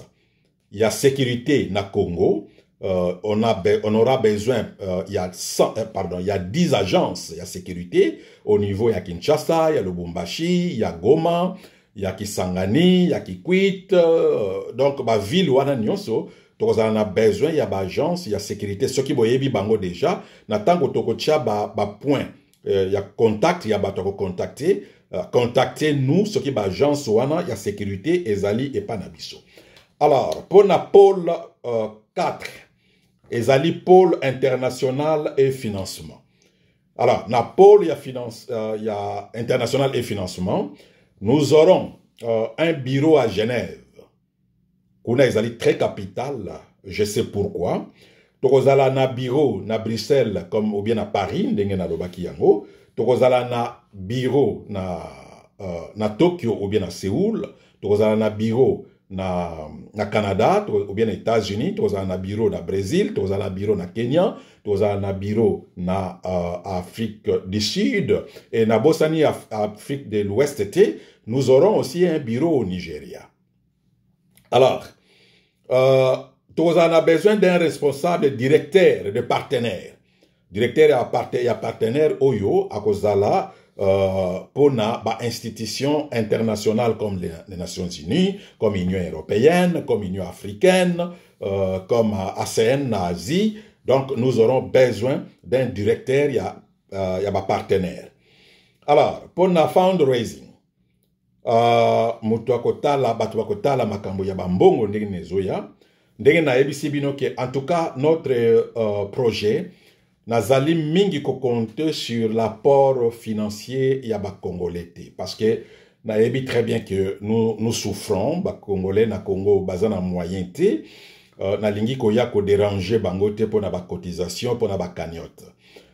il y a sécurité na Congo. On aura besoin, il y a 10 agences, il y a sécurité au niveau, il y a Kinshasa, il y a Lubumbashi, il y a Goma, il y a Kisangani, il y a Kikwit, donc ma ville wana nyonso, on a besoin, il y a agence, il y a sécurité, ceux qui boyebi bango déjà, natango toko tia ba point, il y a contact, il y a toko contacter, contactez nous, ceux qui ba agence wana, il y a sécurité, ezali et panabiso. Alors, pour na pôle 4, ezali pôle international et financement. Alors, na pôle, il y a international et financement. Nous aurons un bureau à Genève. Kuna ezali très capital, je sais pourquoi. Tokozala na bureau na Bruxelles comme ou bien à Paris, ndenge na lobaki yango. Tokozala na bureau na Tokyo ou bien à Séoul. Tokozala na bureau na Canada ou bien aux États-Unis, toza na bureau na Brésil, toza na bureau na Kenya, toza na bureau na Afrique du Sud et na Bosnie Afrique de l'Ouest. Nous aurons aussi un bureau au Nigeria. Alors, toza na besoin d'un responsable directeur de partenaire. Directeur et partenaire Oyo à Kozala. Pour na institutions internationales comme les Nations Unies, comme l'Union européenne, comme l'Union africaine, comme ASEAN, Asie. Donc, nous aurons besoin d'un directeur, il y a un partenaire. Alors, pour na fundraising, makambo ya bambongo ndenge nezoya, ndenge na ebisi bino ke, en tout cas, notre projet, Nazali mingi ko compter sur l'apport financier ya ba Congolais parce que na ebi très bien que nous souffrons ba Congolais na Congo bazana moyen te na lingi ko ya ko déranger bango te pour na ba cotisation pour na ba cagnotte.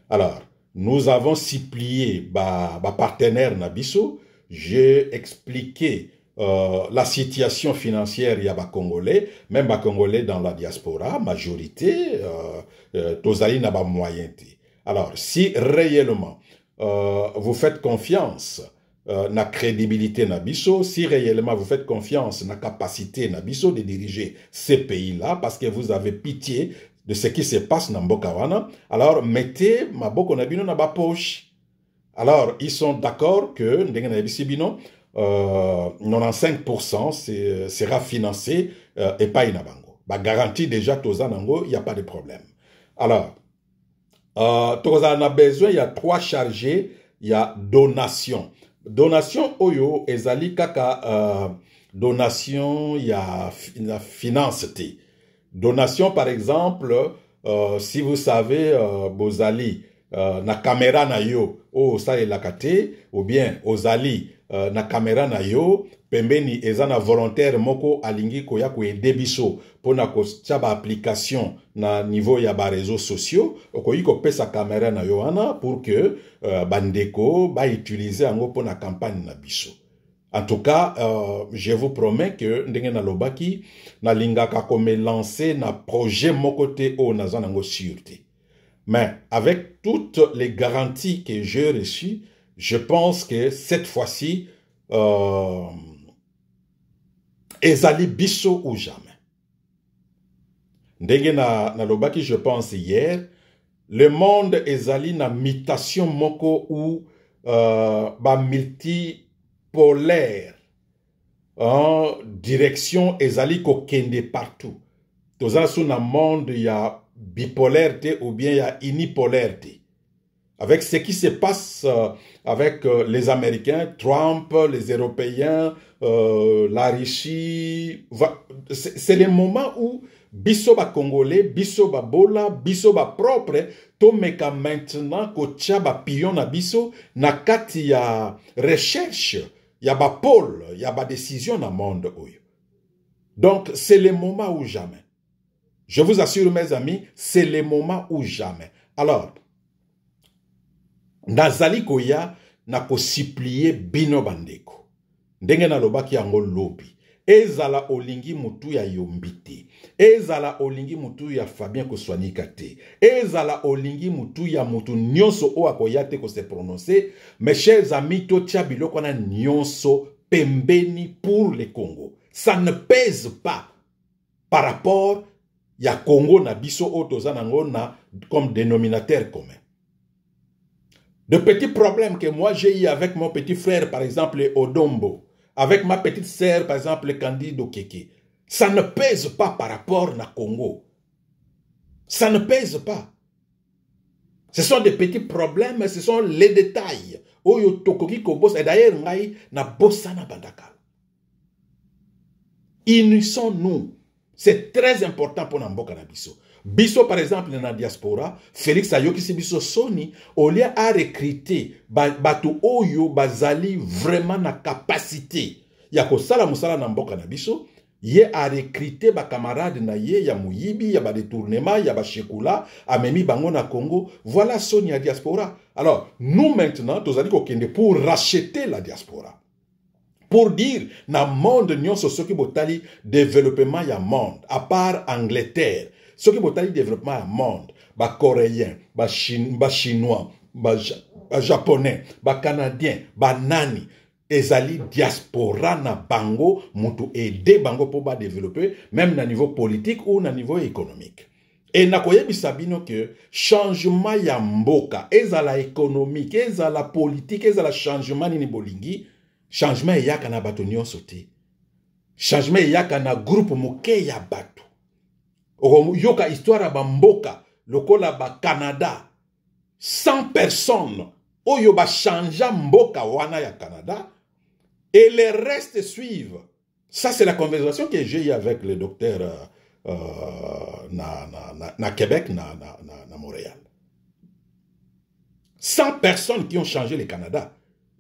Alors nous avons supplié ba partenaire na biso, j'ai expliqué la situation financière ya ba Congolais, même ba Congolais dans la diaspora, majorité, tozali na ba moyen te. Alors, si réellement vous faites confiance na crédibilité na biso, si réellement vous faites confiance na capacité na biso de diriger ces pays-là, parce que vous avez pitié de ce qui se passe na mboka wana, alors mettez maboko na bino na ba poche. Alors, ils sont d'accord que ndenge na bisi bino 95% sera financé et pas inabango. Bah garantie déjà tozanango, il n'y a pas de problème. Alors, tozan a besoin, il y a 3 chargés, il y a donation. Donation oyo ezali kaka donation, il y a finance te. Donation par exemple, si vous savez bozali na caméra na yo o sa elakate ou bien ozali na caméra na yo pembeni ezana volontaire moko alingi koya ko edebiso pona ko tchaba application na niveau ya ba réseaux sociaux okoyi ko pesa caméra na yo ana pour que bandeko ba utiliser ango pona campagne na biso. En tout cas, je vous promets que ndenge na lobaki na lingaka ko me lancer na projet mokote o nazanango sûreté. Mais avec toutes les garanties que j'ai reçues, je pense que cette fois-ci, ezali biso ou jamais. Ndenge na lobaki, je pense hier, le monde ezali na mutation moko ou ba multipolaire. Direction ezali ko kende partout. Toza sou na monde ya bipolarité ou bien il y a unipolarité. Avec ce qui se passe avec les Américains, Trump, les Européens, la Russie, c'est le moment où biso ba Congolais, biso ba bola, biso ba propre, to meka maintenant ko tia ba pion na biso na kati ya recherche, ya ba pôle, ya ba décision na monde oyo. Donc c'est le moment ou jamais. Je vous assure, mes amis, c'est le moment ou jamais. Alors, Nazali Koya, na kosiplie bino bandeko. Ndenge na lobaki yango lobi. Ezala olingi mutu ya yombite. Ezala olingi mutu ya Fabien Koswanika te. Ezala olingi mutu ya mutu nyonso o akoyate ko se prononcer. Mes chers amis, to tia biloko na nyonso pembeni pour le Congo. Ça ne pèse pas par rapport ya Congo na biso o tozanango na comme dénominateur commun. De petits problèmes que moi j'ai eu avec mon petit frère, par exemple, Odombo, avec ma petite sœur, par exemple, Candide Okeke, ça ne pèse pas par rapport na Congo. Ça ne pèse pas. Ce sont des petits problèmes, mais ce sont les détails. Oyo tokoki kobos, et d'ailleurs, ngai na bossana bandakal. Unissons-nous. C'est très important pour Namboka na biso. Biso, par exemple, dans la diaspora, Félix Ayokisi biso Soni, au lieu à recruter, batu oyo bazali vraiment na capacité. Yako sala musala Namboka na biso, ye a recruter ba camarade na ye, ya muyibi, ya ba détournement, ya ba shekula, amemi bango na Congo. Voilà Soni à diaspora. Alors, nous maintenant, tozali kokende pour racheter la diaspora. Pour dire, na monde nyonso soki botali développement ya monde, à part Angleterre, soki botali développement ya monde, ba coréen, ba chinois, ba japonais, ba canadien, ba nani, ezali diaspora na bango, mutu aider bango pour ba développer, même na niveau politique ou na niveau économique. Et na koyebi sabino que changement ya mboka, ezala économique, ezala politique, ezala changement nini bolingi, changement yaka na bato nyonso te. Changement yaka na groupe moke ya bato. Yoka histoire ba mboka, lokola ba Canada, 100 personnes, oyo ba changea mboka wana ya Canada, et les restes suivent. Ça, c'est la conversation que j'ai eue avec le docteur na Québec, na Montréal. 100 personnes qui ont changé le Canada.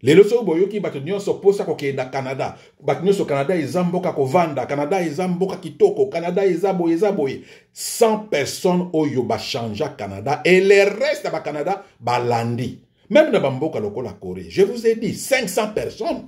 Les leçons boyoki batunyo so posa ko ke na Canada. Batunyo so Canada izamboka ko vanda, Canada izamboka kitoko, Canada izaboye. 100 personnes oyo ba changea Canada et les restes ba Canada ba landi. Même na bamboka loko la Corée. Je vous ai dit 500 personnes.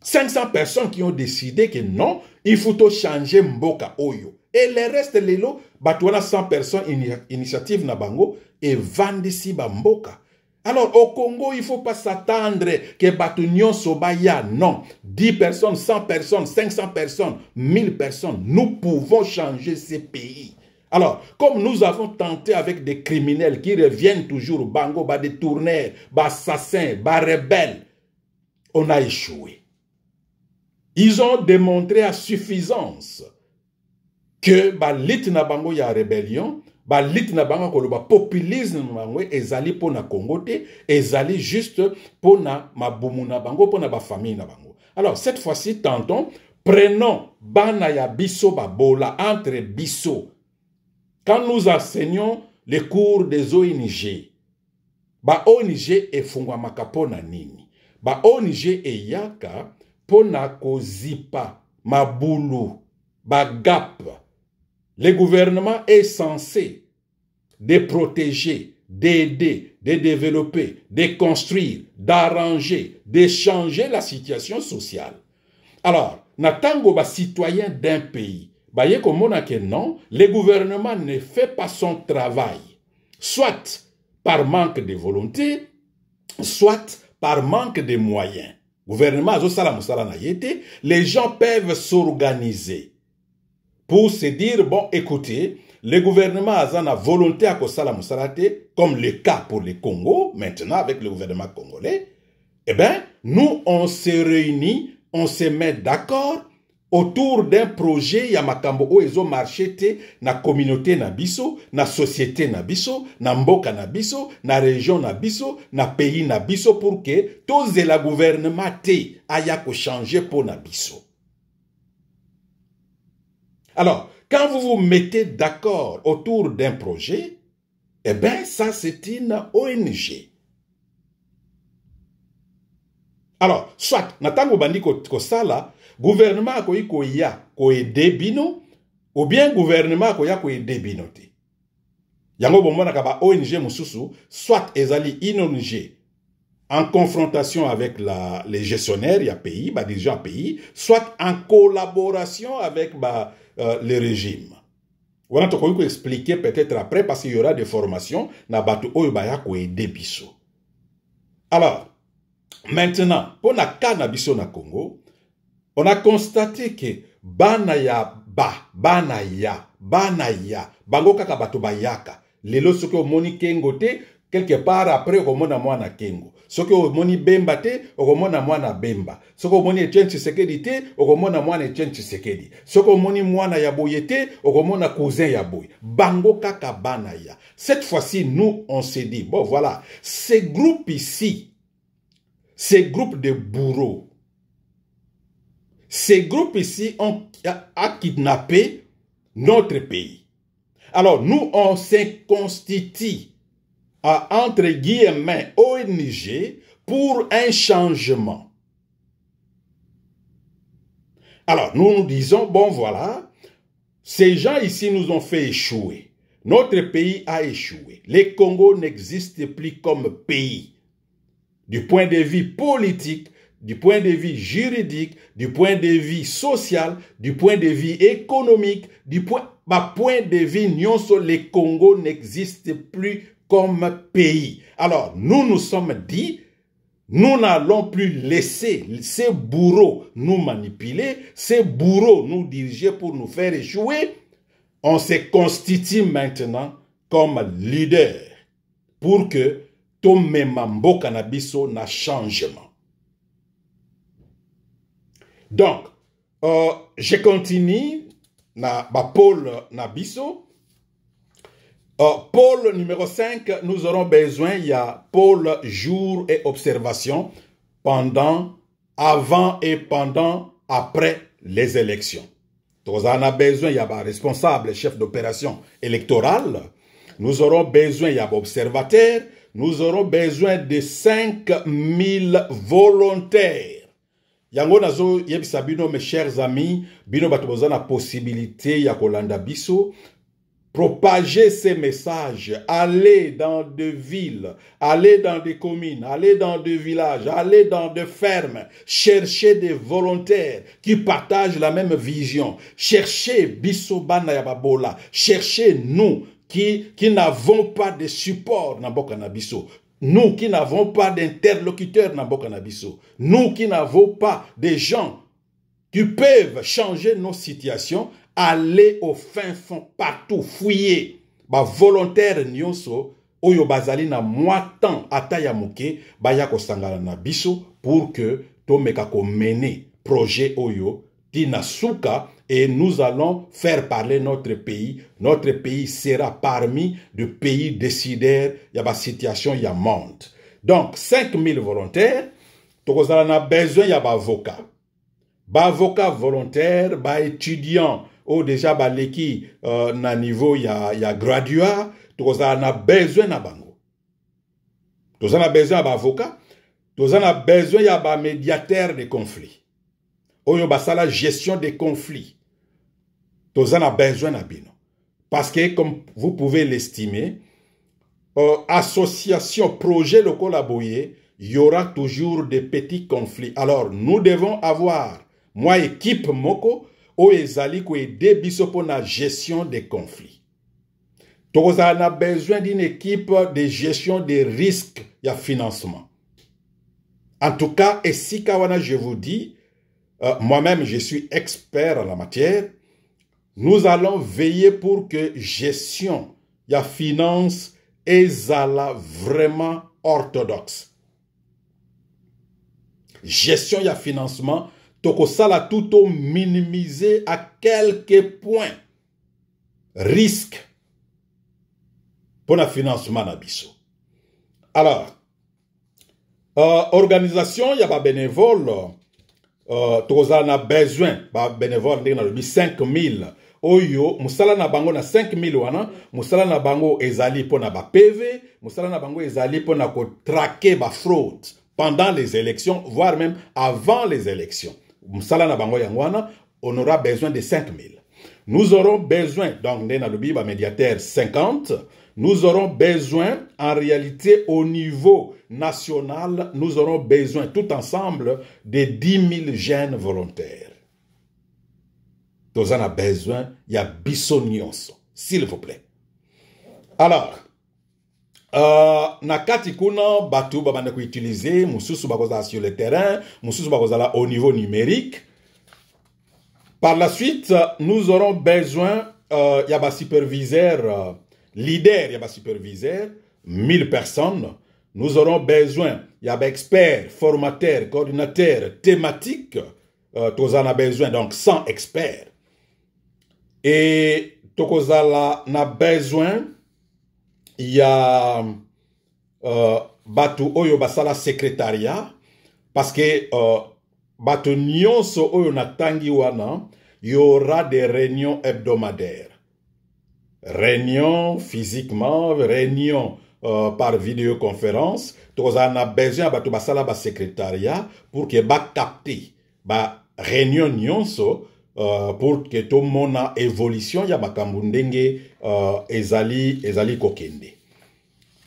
500 personnes qui ont décidé que non, il faut changer mboka oyo. Et les restes lelo batouana 100 personnes initiative na bango et vandi si ba mboka. Alors, au Congo, il ne faut pas s'attendre que Batunion Sobaya, non. 10 personnes, 100 personnes, 500 personnes, 1000 personnes. Nous pouvons changer ces pays. Alors, comme nous avons tenté avec des criminels qui reviennent toujours, bango, ba détourneurs, ba assassins, ba rebelles, on a échoué. Ils ont démontré à suffisance que ba lit na bango ya rébellion, ba lit na bango koloba populisme mangwe ezali pona Congo te, ezali juste pona mabumu na bango, pona ba famille na bango. Alors cette fois-ci tentons, prenons bana ya biso babola entre biso. Quand nous enseignons les cours des ONG, ba ONG efungwa makapona nini? Ba ONG eyaka pona kozipa mabulu, ba gap. Le gouvernement est censé de protéger, d'aider, de développer, de construire, d'arranger, de changer la situation sociale. Alors, natango ba citoyen d'un pays, ba ye komona que non, le gouvernement ne fait pas son travail, soit par manque de volonté, soit par manque de moyens. Gouvernement azo sala musala na yete, les gens peuvent s'organiser pour se dire, bon, écoutez, le gouvernement a la volonté à Kosala Moussalate, comme le cas pour le Congo, maintenant avec le gouvernement congolais, eh bien, nous, on se réunit, on se met d'accord autour d'un projet, Yamakambo Oezo marché na communauté na biso, na société na biso, na mboka na biso, na région na biso, na pays na biso, pour que tous les gouvernements te aya ko changer pour na biso. Alors, quand vous vous mettez d'accord autour d'un projet, eh bien, ça, c'est une ONG. Alors, soit, natango bandi ko sala, gouvernement ko ya ko aider bino, ou bien gouvernement ko ya ko aider bino te. Yango bomona ka ba ONG mususu, soit ezali une ONG en confrontation avec les gestionnaires, il y a pays, bah, dirigeants pays, soit en collaboration avec bah, le régime. Voilà, tu peux expliquer peut-être après parce qu'il y aura des formations na batu oyobaya ko aider biso. Alors, maintenant, pour na kana biso na Congo, on a constaté que banaya bango kaka bato bayaka. Lelo soki omoni kengo te, quelque part après okomona mwana kengo. Soki omoni bemba te, okomona mwana bemba. Soki omoni Etienne Tshisekedi te, okomona mwana Etienne Tshisekedi. Soki omoni mwana ya boye te, okomona cousin ya boye. Bango kaka banaya. Cette fois-ci, nous, on s'est dit, bon voilà, ces groupes ici, ces groupes de bourreaux, ces groupes ici ont kidnappé notre pays. Alors, nous, on s'est constitué à, entre guillemets, ONG pour un changement. Alors, nous nous disons, bon, voilà, ces gens ici nous ont fait échouer. Notre pays a échoué. Le Congo n'existe plus comme pays. Du point de vue politique, du point de vue juridique, du point de vue social, du point de vue économique, du point de vue nyonso, le Congo n'existe plus comme pays. Alors, nous nous sommes dit, nous n'allons plus laisser ces bourreaux nous manipuler, ces bourreaux nous diriger pour nous faire échouer. On se constitue maintenant comme leader pour que Tomemambo Canabiso na changement. Donc, je continue na Paul Nabiso. Pôle numéro 5, nous aurons besoin, il y a pôle jour et observation pendant, avant et pendant, après les élections. Donc, on a besoin, il y a un responsable, chef d'opération électorale. Nous aurons besoin, il y a un observateur. Nous aurons besoin de 5000 volontaires. Yango nazo yebisa bino, mes chers amis, bino batoboza na possibilité ya kolanda biso. Propager ces messages, aller dans des villes, aller dans des communes, aller dans des villages, aller dans des fermes, chercher des volontaires qui partagent la même vision, chercher Bisobana Yababola, chercher nous qui n'avons pas de support dans Bokanabiso, nous qui n'avons pas d'interlocuteurs dans Bokanabiso, nous qui n'avons pas de gens qui peuvent changer nos situations. Aller au fin fond, partout, fouiller. Ba volontaire nyonso, oyo bazali na moitan ataya muke, ba yako sangala na biso, pour que tomeka ko mener projet oyo, tina suka, et nous allons faire parler notre pays. Notre pays sera parmi les pays décideurs, y a ba situation, y a monde. Donc, 5000 volontaires, tokozala na besoin, y a ba avocat. Ba avocat volontaire, ba étudiant, ou déjà baleki na niveau ya graduat, tous on a besoin na bango. Tous on a besoin ba avocat, tous on a besoin ya ba médiateur de conflits. Oyo basala gestion des conflits. Tous on a besoin na bino. Parce que comme vous pouvez l'estimer, association projet le collaboyer, il y aura toujours des petits conflits. Alors nous devons avoir moi équipe moko o ezali ko aider biso pour la gestion des conflits. Donc on a besoin d'une équipe de gestion des risques et financement. En tout cas, et si kawana je vous dis, moi-même je suis expert en la matière, nous allons veiller pour que gestion et finance ezala vraiment orthodoxe. Gestion et financement toko sala tout au minimiser à quelques points risque pour le financement nabiso. Alors, organisation, il y a pas bénévole, toko sala na besoin, ba bénévole ndenge na lobi 5000 oyo musala na bango na 5000 wana, musala na bango ezali pour na ba PV, musala na bango ezali pour na ko traquer ba fraude pendant les élections, voire même avant les élections. On aura besoin de 5000. Nous aurons besoin, donc, médiateur 50, nous aurons besoin, en réalité, au niveau national, nous aurons besoin tout ensemble de 10 000 jeunes volontaires. Nous en avons besoin, il y a Bissonions, s'il vous plaît. Alors, nakati kuna batu babanda ko utiliser, mususu bakozala sur le terrain, mususu bakozala au niveau numérique. Par la suite, nous aurons besoin, il y a un superviseur, leader, il y a un superviseur, 1000 personnes. Nous aurons besoin, il y a un expert, formateur, coordinateur, thématique. Nous en avons besoin, donc 100 experts. Et nous avons besoin, il y a Batu Oyo Basala secrétariat, parce que Batu Nyonso Oyo Natangi Wana, il y aura des réunions hebdomadaires. Réunions physiquement, réunions par vidéoconférence. Nous avons besoin de Basala secrétariat pour que ba capter ba réunion Nyonso pour que tout le monde ait évolution ya bakambundenge ezali kokende.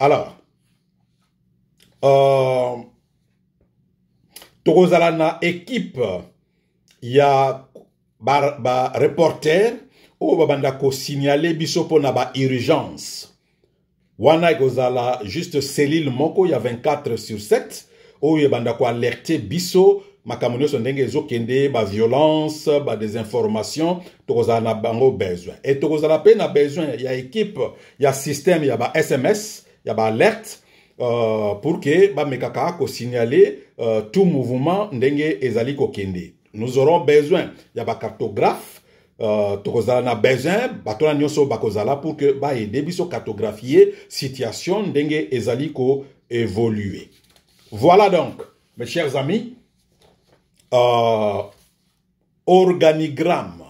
Alors, tozala na équipe ya ba reporter o babanda ko signaler biso pona ba urgence. Wana kozala juste cellule moko ya 24/7 o yebanda ko alerter biso makambo nyonso ndenge ezokende ba violence ba désinformation tokozala na bango besoin et tokozala pe na besoin ya équipe ya système ya ba SMS ya ba alerte pour que ba mekaka ko signaler tout mouvement ndenge ezali kokende. Nous aurons besoin ya ba cartographe tokozala na besoin batona nyonso bakozala pour que ba aider biso cartographier situation ndenge ezali ko évoluer. Voilà donc mes chers amis, organigramme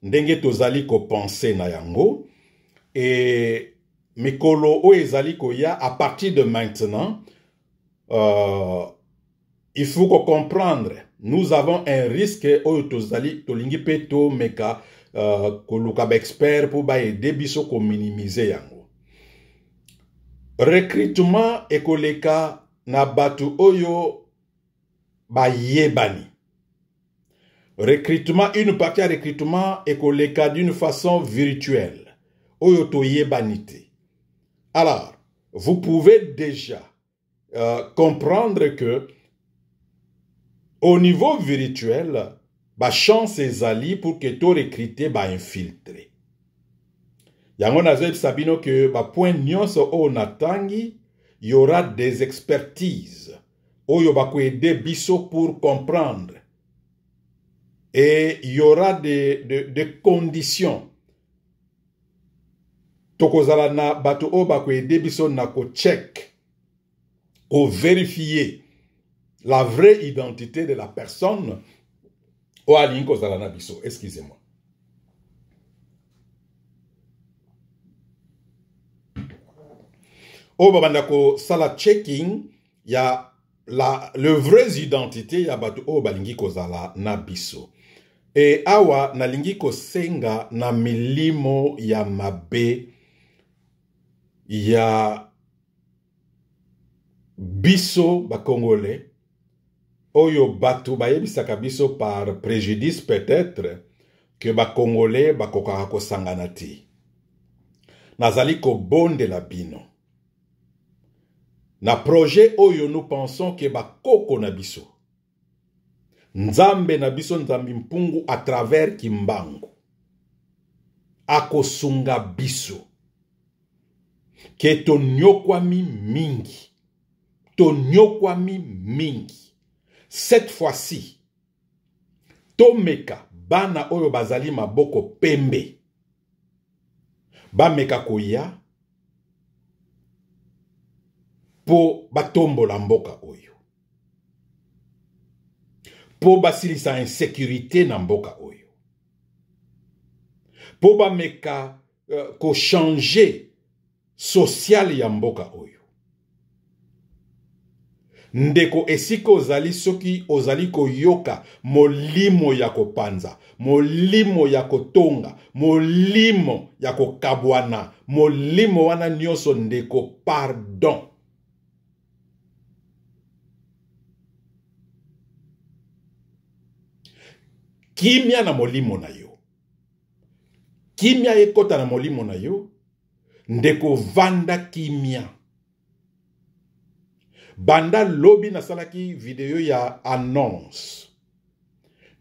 ndenge tozali ko penser na yango et mikolo o ezali ko ya à partir de maintenant il faut qu'on comprendre nous avons un risque o tozali tolingi peto meka koluka ba expert pour ba aider biso ko minimiser yango recrutement ekoleka na batu oyo ba yebani. Recrutement, une partie à recrutement est collègue d'une façon virtuelle. Oyoto yebanite. Alors, vous pouvez déjà comprendre que au niveau virtuel, ba chance ezali pour que to recruter ba infiltrer. Yango nazo sabino que ba point nyonso o natangi, il y aura des expertises. Oyo bako aider biso pour comprendre. Et il y aura des conditions. Tokozala na bato o bako aider biso na ko check, ko vérifier la vraie identité de la personne. O alingi kozala na biso, excusez-moi. O babanda ko sala checking, il y a le vraie identité ya batu o balingi kozala na biso. Et awa nalingi kosenga na milimo ya mabe ya biso ba Congolais oyo batu bayebisaka biso par préjudice peut-être que ba Congolais bakokaka kosangana te. Nazali ko bonde la bino. Na projet oyo nous pensons que ba koko na biso. Nzambe na biso nzambi mpungu à travers Kimbangu. Akosunga biso. Ke tonyokwami mingi. Tonyokwami mingi. Cette fois-ci, tomeka bana oyo bazali maboko pembe. Bameka koya. Po batombo la mboka oyo. Po basilisa insécurité na mboka oyo. Po bameka ko changer social ya mboka oyo. ndeko esika ozali soki ozali koyoka molimo ya kopanza, molimo ya kotonga, molimo ya kokabwana, molimo wana nyonso ndeko pardon. Kimia na molimo na yo. Kimia ekota na molimo na yo. Ndeko vanda kimia. Banda lobi na salaki vidéo ya annonce.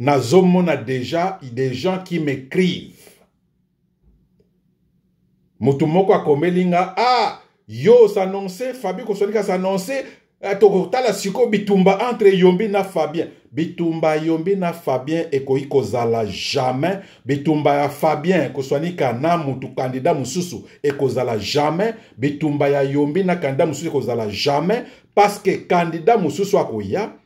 Nazomona déjà des gens qui m'écrivent. Mutumoko akomelinga, ah, yo s'annoncer, Fabien Kosonika s'annoncer, tokotala siko bitumba entre Yombi na Fabien. Bitumba Yombi na Fabien ekoi kozala jamais. Bitumba ya Fabien Kosonika na mutu candidat mususu ekozala jamais. Bitumba ya Yombi na candidat mususu ekozala jamais. Parce que candidat mususu akoya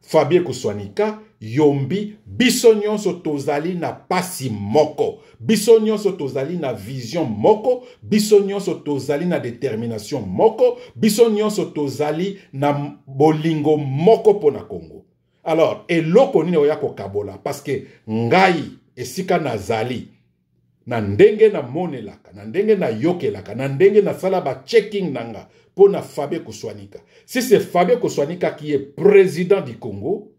Fabien Kosonika Yombi biso nyonso tozali na pasi moko, biso nyonso tozali na vision moko, biso nyonso tozali na détermination moko, biso nyonso tozali na bolingo moko pona Congo. Alors eloko nini oya kokabola parce que ngai esika nazali na ndenge na monelaka, na ndenge na yokelaka, na ndenge na sala ba checking nanga pona Fabien Kosonika. Si c'est Fabien Kosonika qui est président du Congo,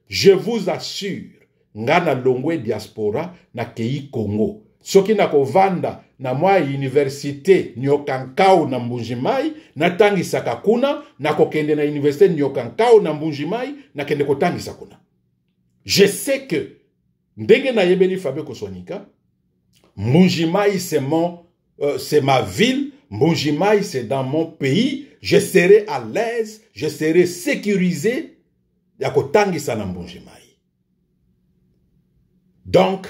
je vous assure, ngana longwe diaspora na kei Congo. Soki na kovanda na mwa université Nyokankau na Mbujimai, na tangi sakakuna, na kokende na université Nyokankau na Mbujimai, na kende kotangi sakuna. Je sais que, ndenge na yebeli Fabien Kosonika, Mbujimai c'est ma ville, Mbujimai c'est dans mon pays, je serai à l'aise, je serai sécurisé, yako tangisa na Mbujimai. Donc,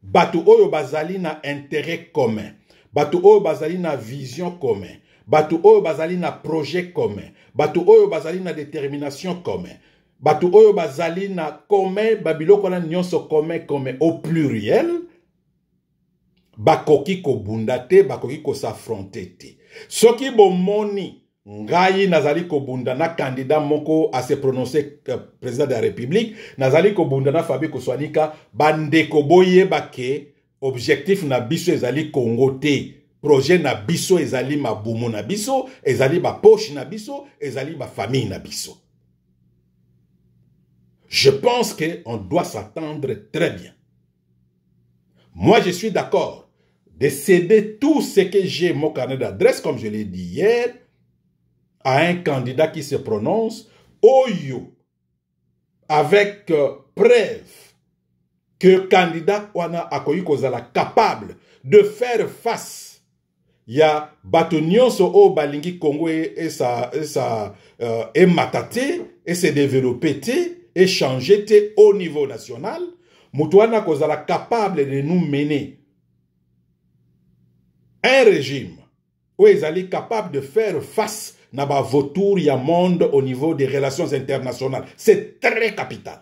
batu oyo bazali na intérêt commun, batu oyo bazali na vision commun, batu oyo bazali na projet commun, batu oyo bazali na détermination commun, batu oyo bazali na commun, babiloko na nyonso commun au pluriel, bakoki ko bundate, bakoki ko s'affronter te. Soki bomoni ngai nazali ko bunda na candidat moko à se prononcer président de la République, nazali ko bunda na Fabien Kosonika, bandeko boye bake objectif na biso ezali Congo te, projet na biso ezali mabumu na biso, ezali ba poche na biso, ezali ba famille na biso. Je pense que on doit s'attendre très bien. Moi je suis d'accord de céder tout ce que j'ai mon carnet d'adresse, comme je l'ai dit hier, à un candidat qui se prononce, Oyo, avec preuve que le candidat wana akoyi kozala capable de faire face. Il y a Batonyon so o balingi Congo et ça et matate et se développer et changer au niveau national. Mutuana kozala capable de nous mener un régime où ils allaient capable de faire face na ba vautour ya monde au niveau des relations internationales. C'est très capital.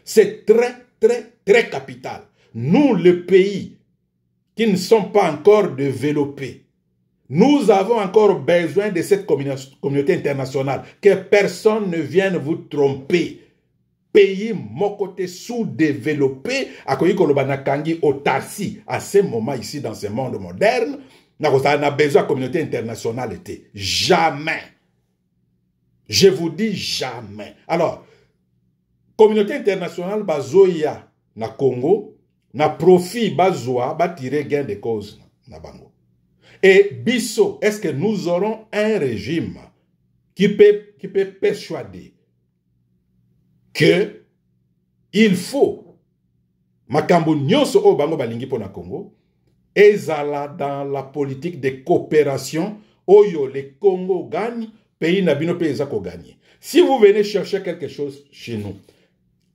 C'est très capital. Nous, le pays qui ne sont pas encore développés, nous avons encore besoin de cette communauté internationale. Que personne ne vienne vous tromper. Pays mon côté sous-développé, à Kolobanakangui, autarcie, à ce moment ici dans ce monde moderne, on a besoin de la communauté internationale. Jamais. Je vous dis jamais. Alors, communauté internationale, bazoya na Congo, na profit bazoa, ba tirer gain de cause na bango. Et biso, est-ce que nous aurons un régime qui peut persuader que il faut makambo nyonso o bango balingi pona Congo ezala dans la politique de coopération oyo le Congo gagne, pays nabino pe ezako gagner. Si vous venez chercher quelque chose chez nous,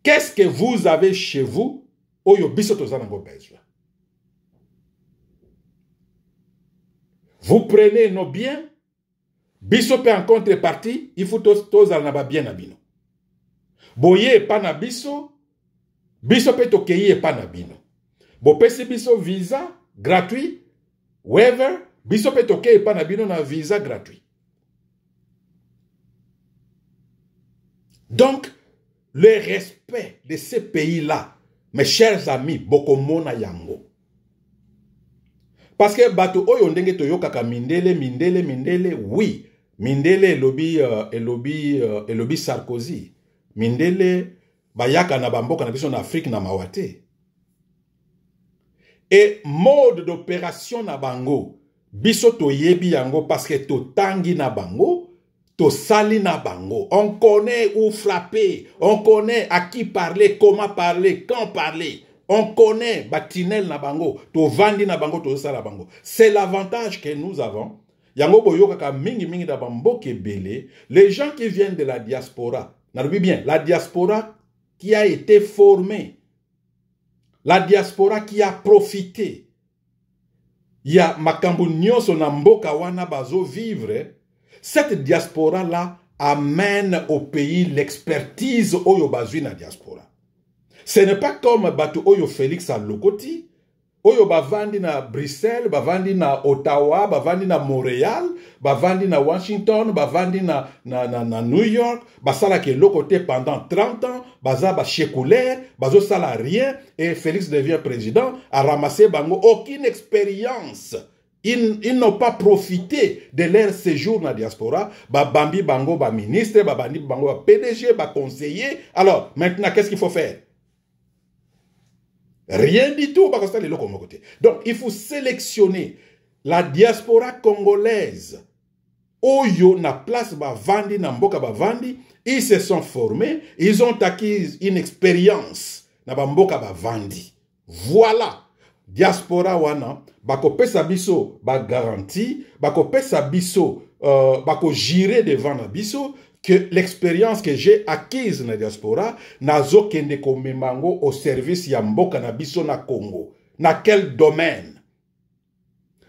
qu'est-ce que vous avez chez vous oyo biso tozana ngo besoin? Vous prenez nos biens, biso pe en contrepartie, il faut tozala na ba bien nabino. Boye pa na biso, biso pe tokeye pa na bino. Bo pesi biso visa gratuit, waiver, biso pe tokeye pa na bino na visa gratuit. Donc, le respect de ces pays-là, mes chers amis, bokomona yango. Parce que bato oyo ndenge toyokaka mindele, oui. Mindele elobi Sarkozy. Mindele bayaka na bamboka na biso na Afrique na mawate. Et mode d'opération na bango, biso toyebi yango parce que totangi na bango, to sali na bango. On connaît où frapper, on connaît à qui parler, comment parler, quand parler. On connaît batinel na bango, to vandi na bango, to sala bango. C'est l'avantage que nous avons. Yango boyoka mingi da bambo kebele, les gens qui viennent de la diaspora. N'arrive bien, la diaspora qui a été formée. La diaspora qui a profité. Il y a makambo nyonso na mboka wana bazo vivre. Cette diaspora-là amène au pays l'expertise oyo bazui na diaspora. Ce n'est pas comme Batu Oyo Félix à Lokoti, Oyo bavandi na Bruxelles, bavandi na Ottawa, bavandi na Montréal, bavandi na Washington, bavandi na New York, basala ke Lokote pendant 30 ans, baza ba chécoulaire, bazo sala rien, et Félix devient président, a ramassé bango aucune expérience. Ils n'ont pas profité de leur séjour dans la diaspora. Bambi bango, ba ministre, bambi bango, ba PDG, ba conseiller. Alors, maintenant, qu'est-ce qu'il faut faire? Rien du tout. Donc, il faut sélectionner la diaspora congolaise. Oyo na place ba vandi, na mboka ba vandi. Ils se sont formés. Ils ont acquis une expérience. Na ba mboka ba vandi. Voilà. Diaspora wana. Bako pesa biso ba garantie. Bako pesa biso. Bako jire devant na biso. Que l'expérience que j'ai acquise na diaspora, nazo kende komemango au service ya mboka na biso na Congo. Na quel domaine?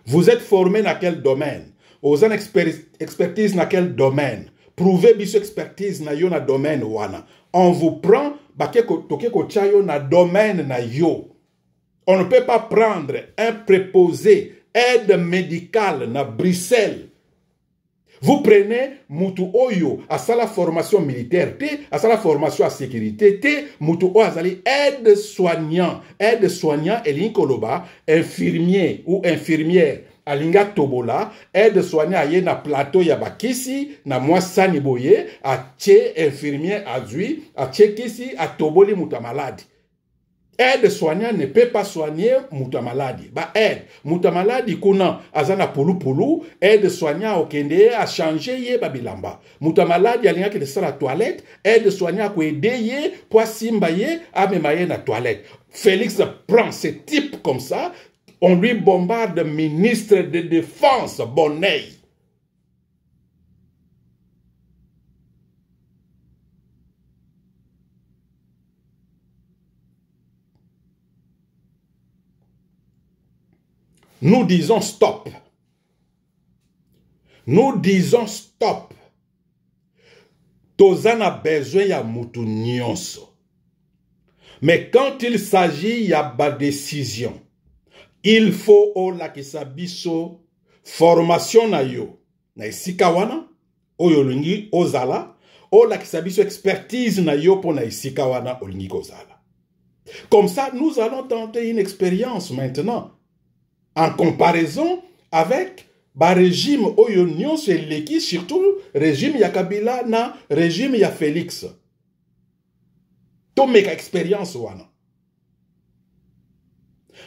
Vous êtes formé na quel domaine? Aux an expertise na quel domaine? Prouvez biso expertise na yo na domaine wana. On vous prend, baké toke ko chayo na domaine na yo. On ne peut pas prendre un préposé, aide médicale na Bruxelles. Vous prenez Moutou Oyo à sa formation militaire, à sa formation à sécurité, Moutou Oyo azali aide-soignant, Elinkoloba, infirmier ou infirmière, Alinga Tobola, aide-soignant à na plateau Yabakisi, na Mwasani Boye, à Tché infirmier Azui, à Tché Kisi, à Toboli Mouta malade. Aide-soignant ne peut pas soigner Mouta maladie. Bah aide. Mouta maladie kuna azana pulu. Aide-soignant au kende a changé ye babilamba. Mouta maladie alinga ke de sa la toilette. Aide-soignant ko aider ye pour simba ye a memaye na toilette. Félix prend ce type comme ça. On lui bombarde ministre de défense Bonneuil. Nous disons stop. Nous disons stop. Tozana besoin ya mutu nyonso. Mais quand il s'agit ya ba décision, il faut o la kisabiso formation na yo. Na isika wana, oyo lingi ozala, o la kisabiso expertise na yo po na isika wana olingi kozala. Comme ça, nous allons tenter une expérience maintenant. En comparaison avec le régime oyo nyonso eleki, surtout régime ya Kabila na régime ya Félix. Tomeka expérience wana.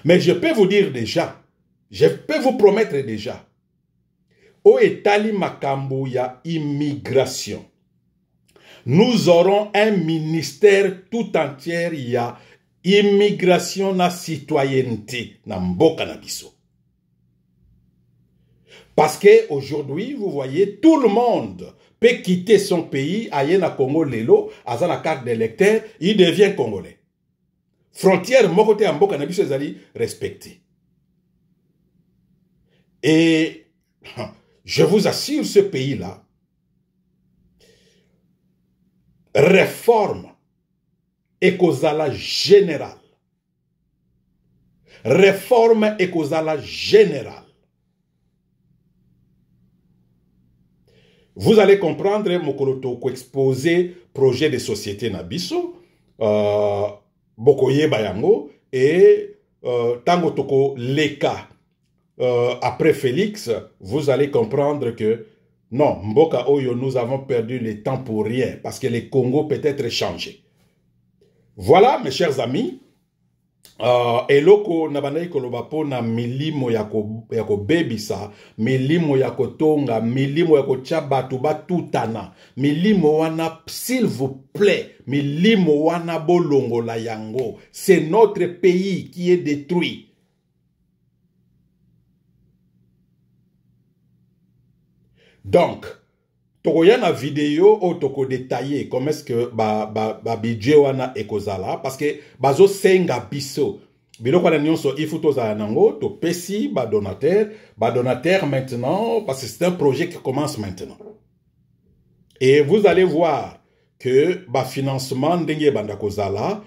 Mais je peux vous dire déjà, je peux vous promettre déjà, au etali makambo ya immigration, nous aurons un ministère tout entier ya immigration na citoyenneté na mboka na biso. Parce que aujourd'hui, vous voyez, tout le monde peut quitter son pays, aille na Congo lelo, aza na carte d'électeur, il devient congolais. Frontière mokote en mboka na biso ezali respectée. Et je vous assure, ce pays-là, réforme ekozala générale. Réforme ekozala générale. Vous allez comprendre, mokoloto ko exposer projet de société na biso, bokoye bayango, et tango toko leka, après Félix, vous allez comprendre que non, Mboka Oyo, nous avons perdu le temps pour rien, parce que le Congo peut être changé. Voilà, mes chers amis, eloko nabandai koloba po na milimo yako bebisa, milimo yako tonga, milimo yako chabatu batutana, milimo wana s'il vous plaît, milimo wana bolongo la yango, c'est notre pays qui est détruit. Donc, toko ya na vidéo o toko détaillé comment est-ce que ba budget wana ekozala parce que bazo senga biso biloko na nyonso il faut tozala nango to pesi ba donateur maintenant parce que c'est un projet qui commence maintenant. Et vous allez voir que ba financement ndenge banda kozala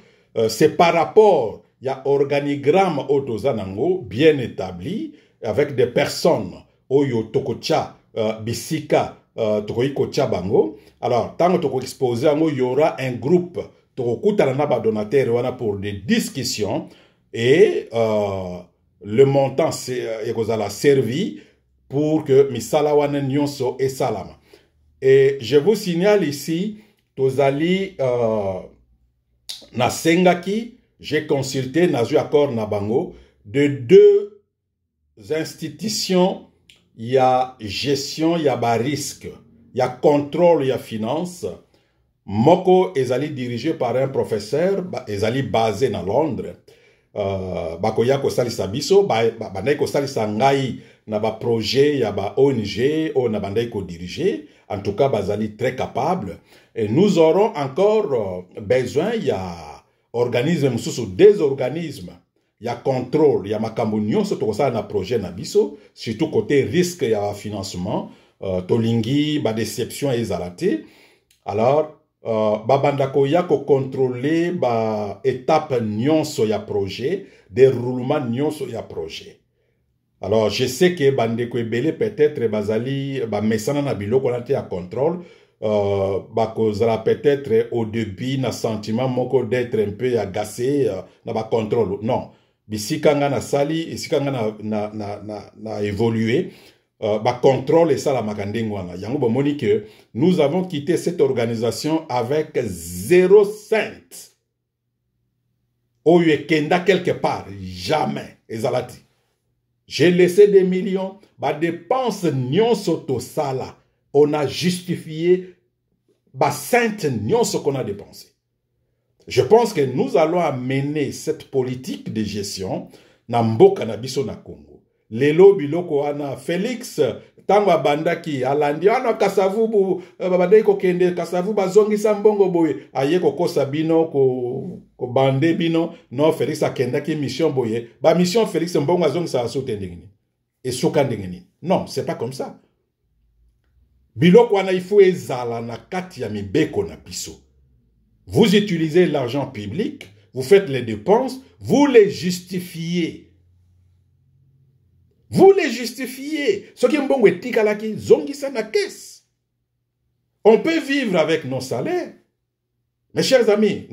c'est par rapport il y a organigramme otoza nango bien établi avec des personnes oyo tokocha bisika toko bango. Alors tant que toko exposé ango, il y aura un groupe toko kutana na ba donateur wana pour des discussions et le montant ekozala servi pour que misala wana nyonso et salama. Et je vous signale ici tozali na sengaki, j'ai consulté nazu accord na bango de deux institutions. Il y a gestion, il y a risque, il y a contrôle, il y a finance. Moko ezali dirigé par un professeur, ezali basé dans Londres. Bakoya ko salisa biso, bandai ko salisa ngai na ba projet, ya ba ONG, o na bandai ko diriger. En tout cas, bazali très capable. Et nous aurons encore besoin, il y a organismes, des organismes. Il y a contrôle, il y a makambo nyonso tokosa na projet na biso, surtout côté risque il y a financement, tolingi ba déception ezalate. Alors babandako ya ko contrôler ba étape nyonso ya projet, déroulement nyonso ya projet. Alors je sais que bandeko ebele peut-être bazali ba mesana na biloko na te ya contrôle, bakozala peut-être au début na sentiment moko d'être un peu agacé na ba contrôle. Non. Bisikanga na sali, isikanga na évolué, contrôle et ça la makandengwana. Yango bomoni que nous avons quitté cette organisation avec 0 cent. Oyo kenda quelque part, jamais. Ezalati. J'ai laissé des millions, dépenses nyonso to sala. On a justifié cent nyonso qu'on a dépensé. Je pense que nous allons amener cette politique de gestion na mboka na biso na Congo. Lelo biloko wana Félix tango abandaki alandi wana kasavubu babadai ko kende kasavu bazongisa mbongo boye aye ko kosa bino ko bande bino no Félix akendaki mission boye ba mission Félix mbongo azongisa asote ndengini et soka ndengini. Non, c'est pas comme ça. Biloko wana il faut ezala na kati ya mibeko na biso. Vous utilisez l'argent public, vous faites les dépenses, vous les justifiez. Vous les justifiez. Ce qui est bon, c'est na caisse. On peut vivre avec nos salaires. Mes chers amis,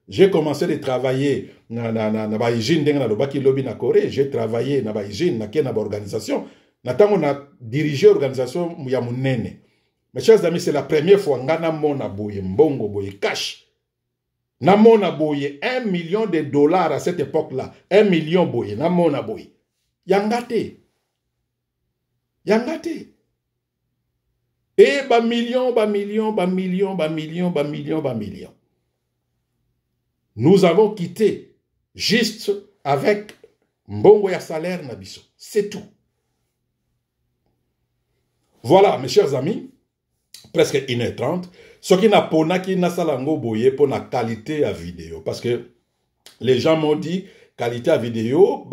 j'ai commencé de travailler na ba usine denga na lobaki lobby na Corée, j'ai travaillé na ba usine na kena ba organisation, na tango na diriger organisation ya munene. Mes chers amis, c'est la première fois que na mona boye mbongo boye cash. Na mona boye $1 million à cette époque-là. 1 million boye na mona boye. Yangate. Yangate. Et ba million. Nous avons quitté juste avec mbongo ya salaire na biso. C'est tout. Voilà, mes chers amis. Presque 1h30. Ce qui n'a pas qui n'a salango boye pour la qualité à vidéo. Parce que les gens m'ont dit qualité à vidéo,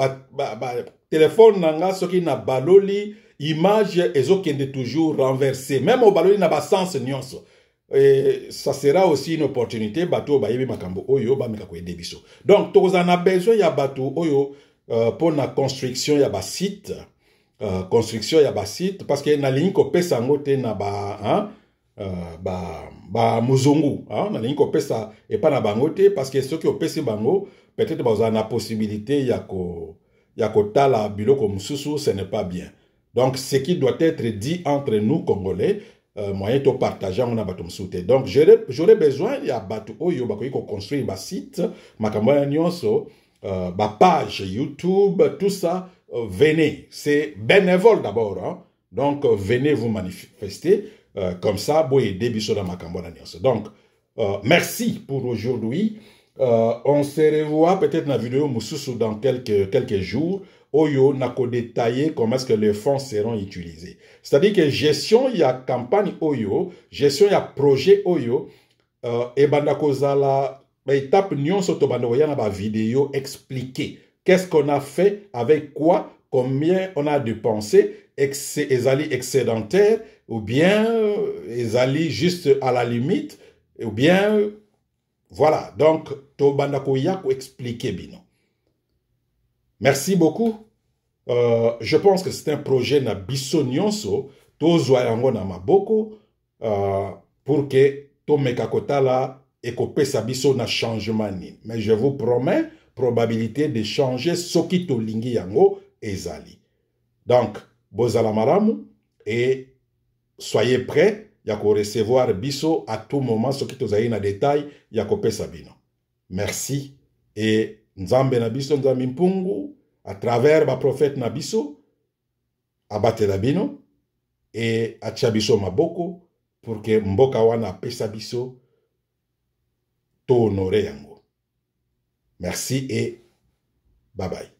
téléphone nanga, ce qui n'a baloli, image, et qui est toujours renversé. Même au baloli n'a pas sens nyonso. Et ça sera aussi une opportunité, bateau, bayebi makambo, oyo, ba mekakwe debiso. Donc, tous en a besoin, ya bateau, oyo, pour la construction, ya ba site. construction ya ba site parce que na ligne ko pesa ngote na ba hein ba muzungu hein na ligne ko pesa et pas na bango te parce que ceux qui opesi bango peut-être ba na possibilité ya ko tala biloko mususu ce n'est pas bien. Donc ce qui doit être dit entre nous Congolais moyen to partager on a bato msute. Donc j'aurais besoin ya bato oyo ba ko construire ba site makambo ya nyonso ba page YouTube tout ça. Venez, c'est bénévole d'abord. Hein? Donc, venez vous manifester. Comme ça, vous aider biso dans makambo na nyonso. Donc, merci pour aujourd'hui. On se revoit peut-être dans la vidéo mususu dans quelques jours. Oyo nako détailler comment est-ce que les fonds seront utilisés. C'est-à-dire que gestion, il y a campagne Oyo, gestion, il y a projet Oyo, et bandako zala, étape nyonso to bandako yana ba vidéo expliquer. Qu'est-ce qu'on a fait, avec quoi, combien on a dépensé, excédentaire, ou bien juste à la limite, ou bien, voilà. Donc, to bandako yako expliquer bino. Merci beaucoup. Je pense que c'est un projet na biso nyonso, to zoyango na maboko, pour que to mekakota la ekopesa biso na changement ni. Mais je vous promets, probabilité de changer soki to lingi yango ezali. Donc, bozala malamu et soyez prêts ya ko recevoir biso à tout moment soki to zali na détail ya ko pesa bino. Merci et nzambe na biso nzambe mpungu à travers ba prophète na biso abatela bino et atia biso maboko pour que mboka wana pesa biso to honorer yango. Merci et bye bye.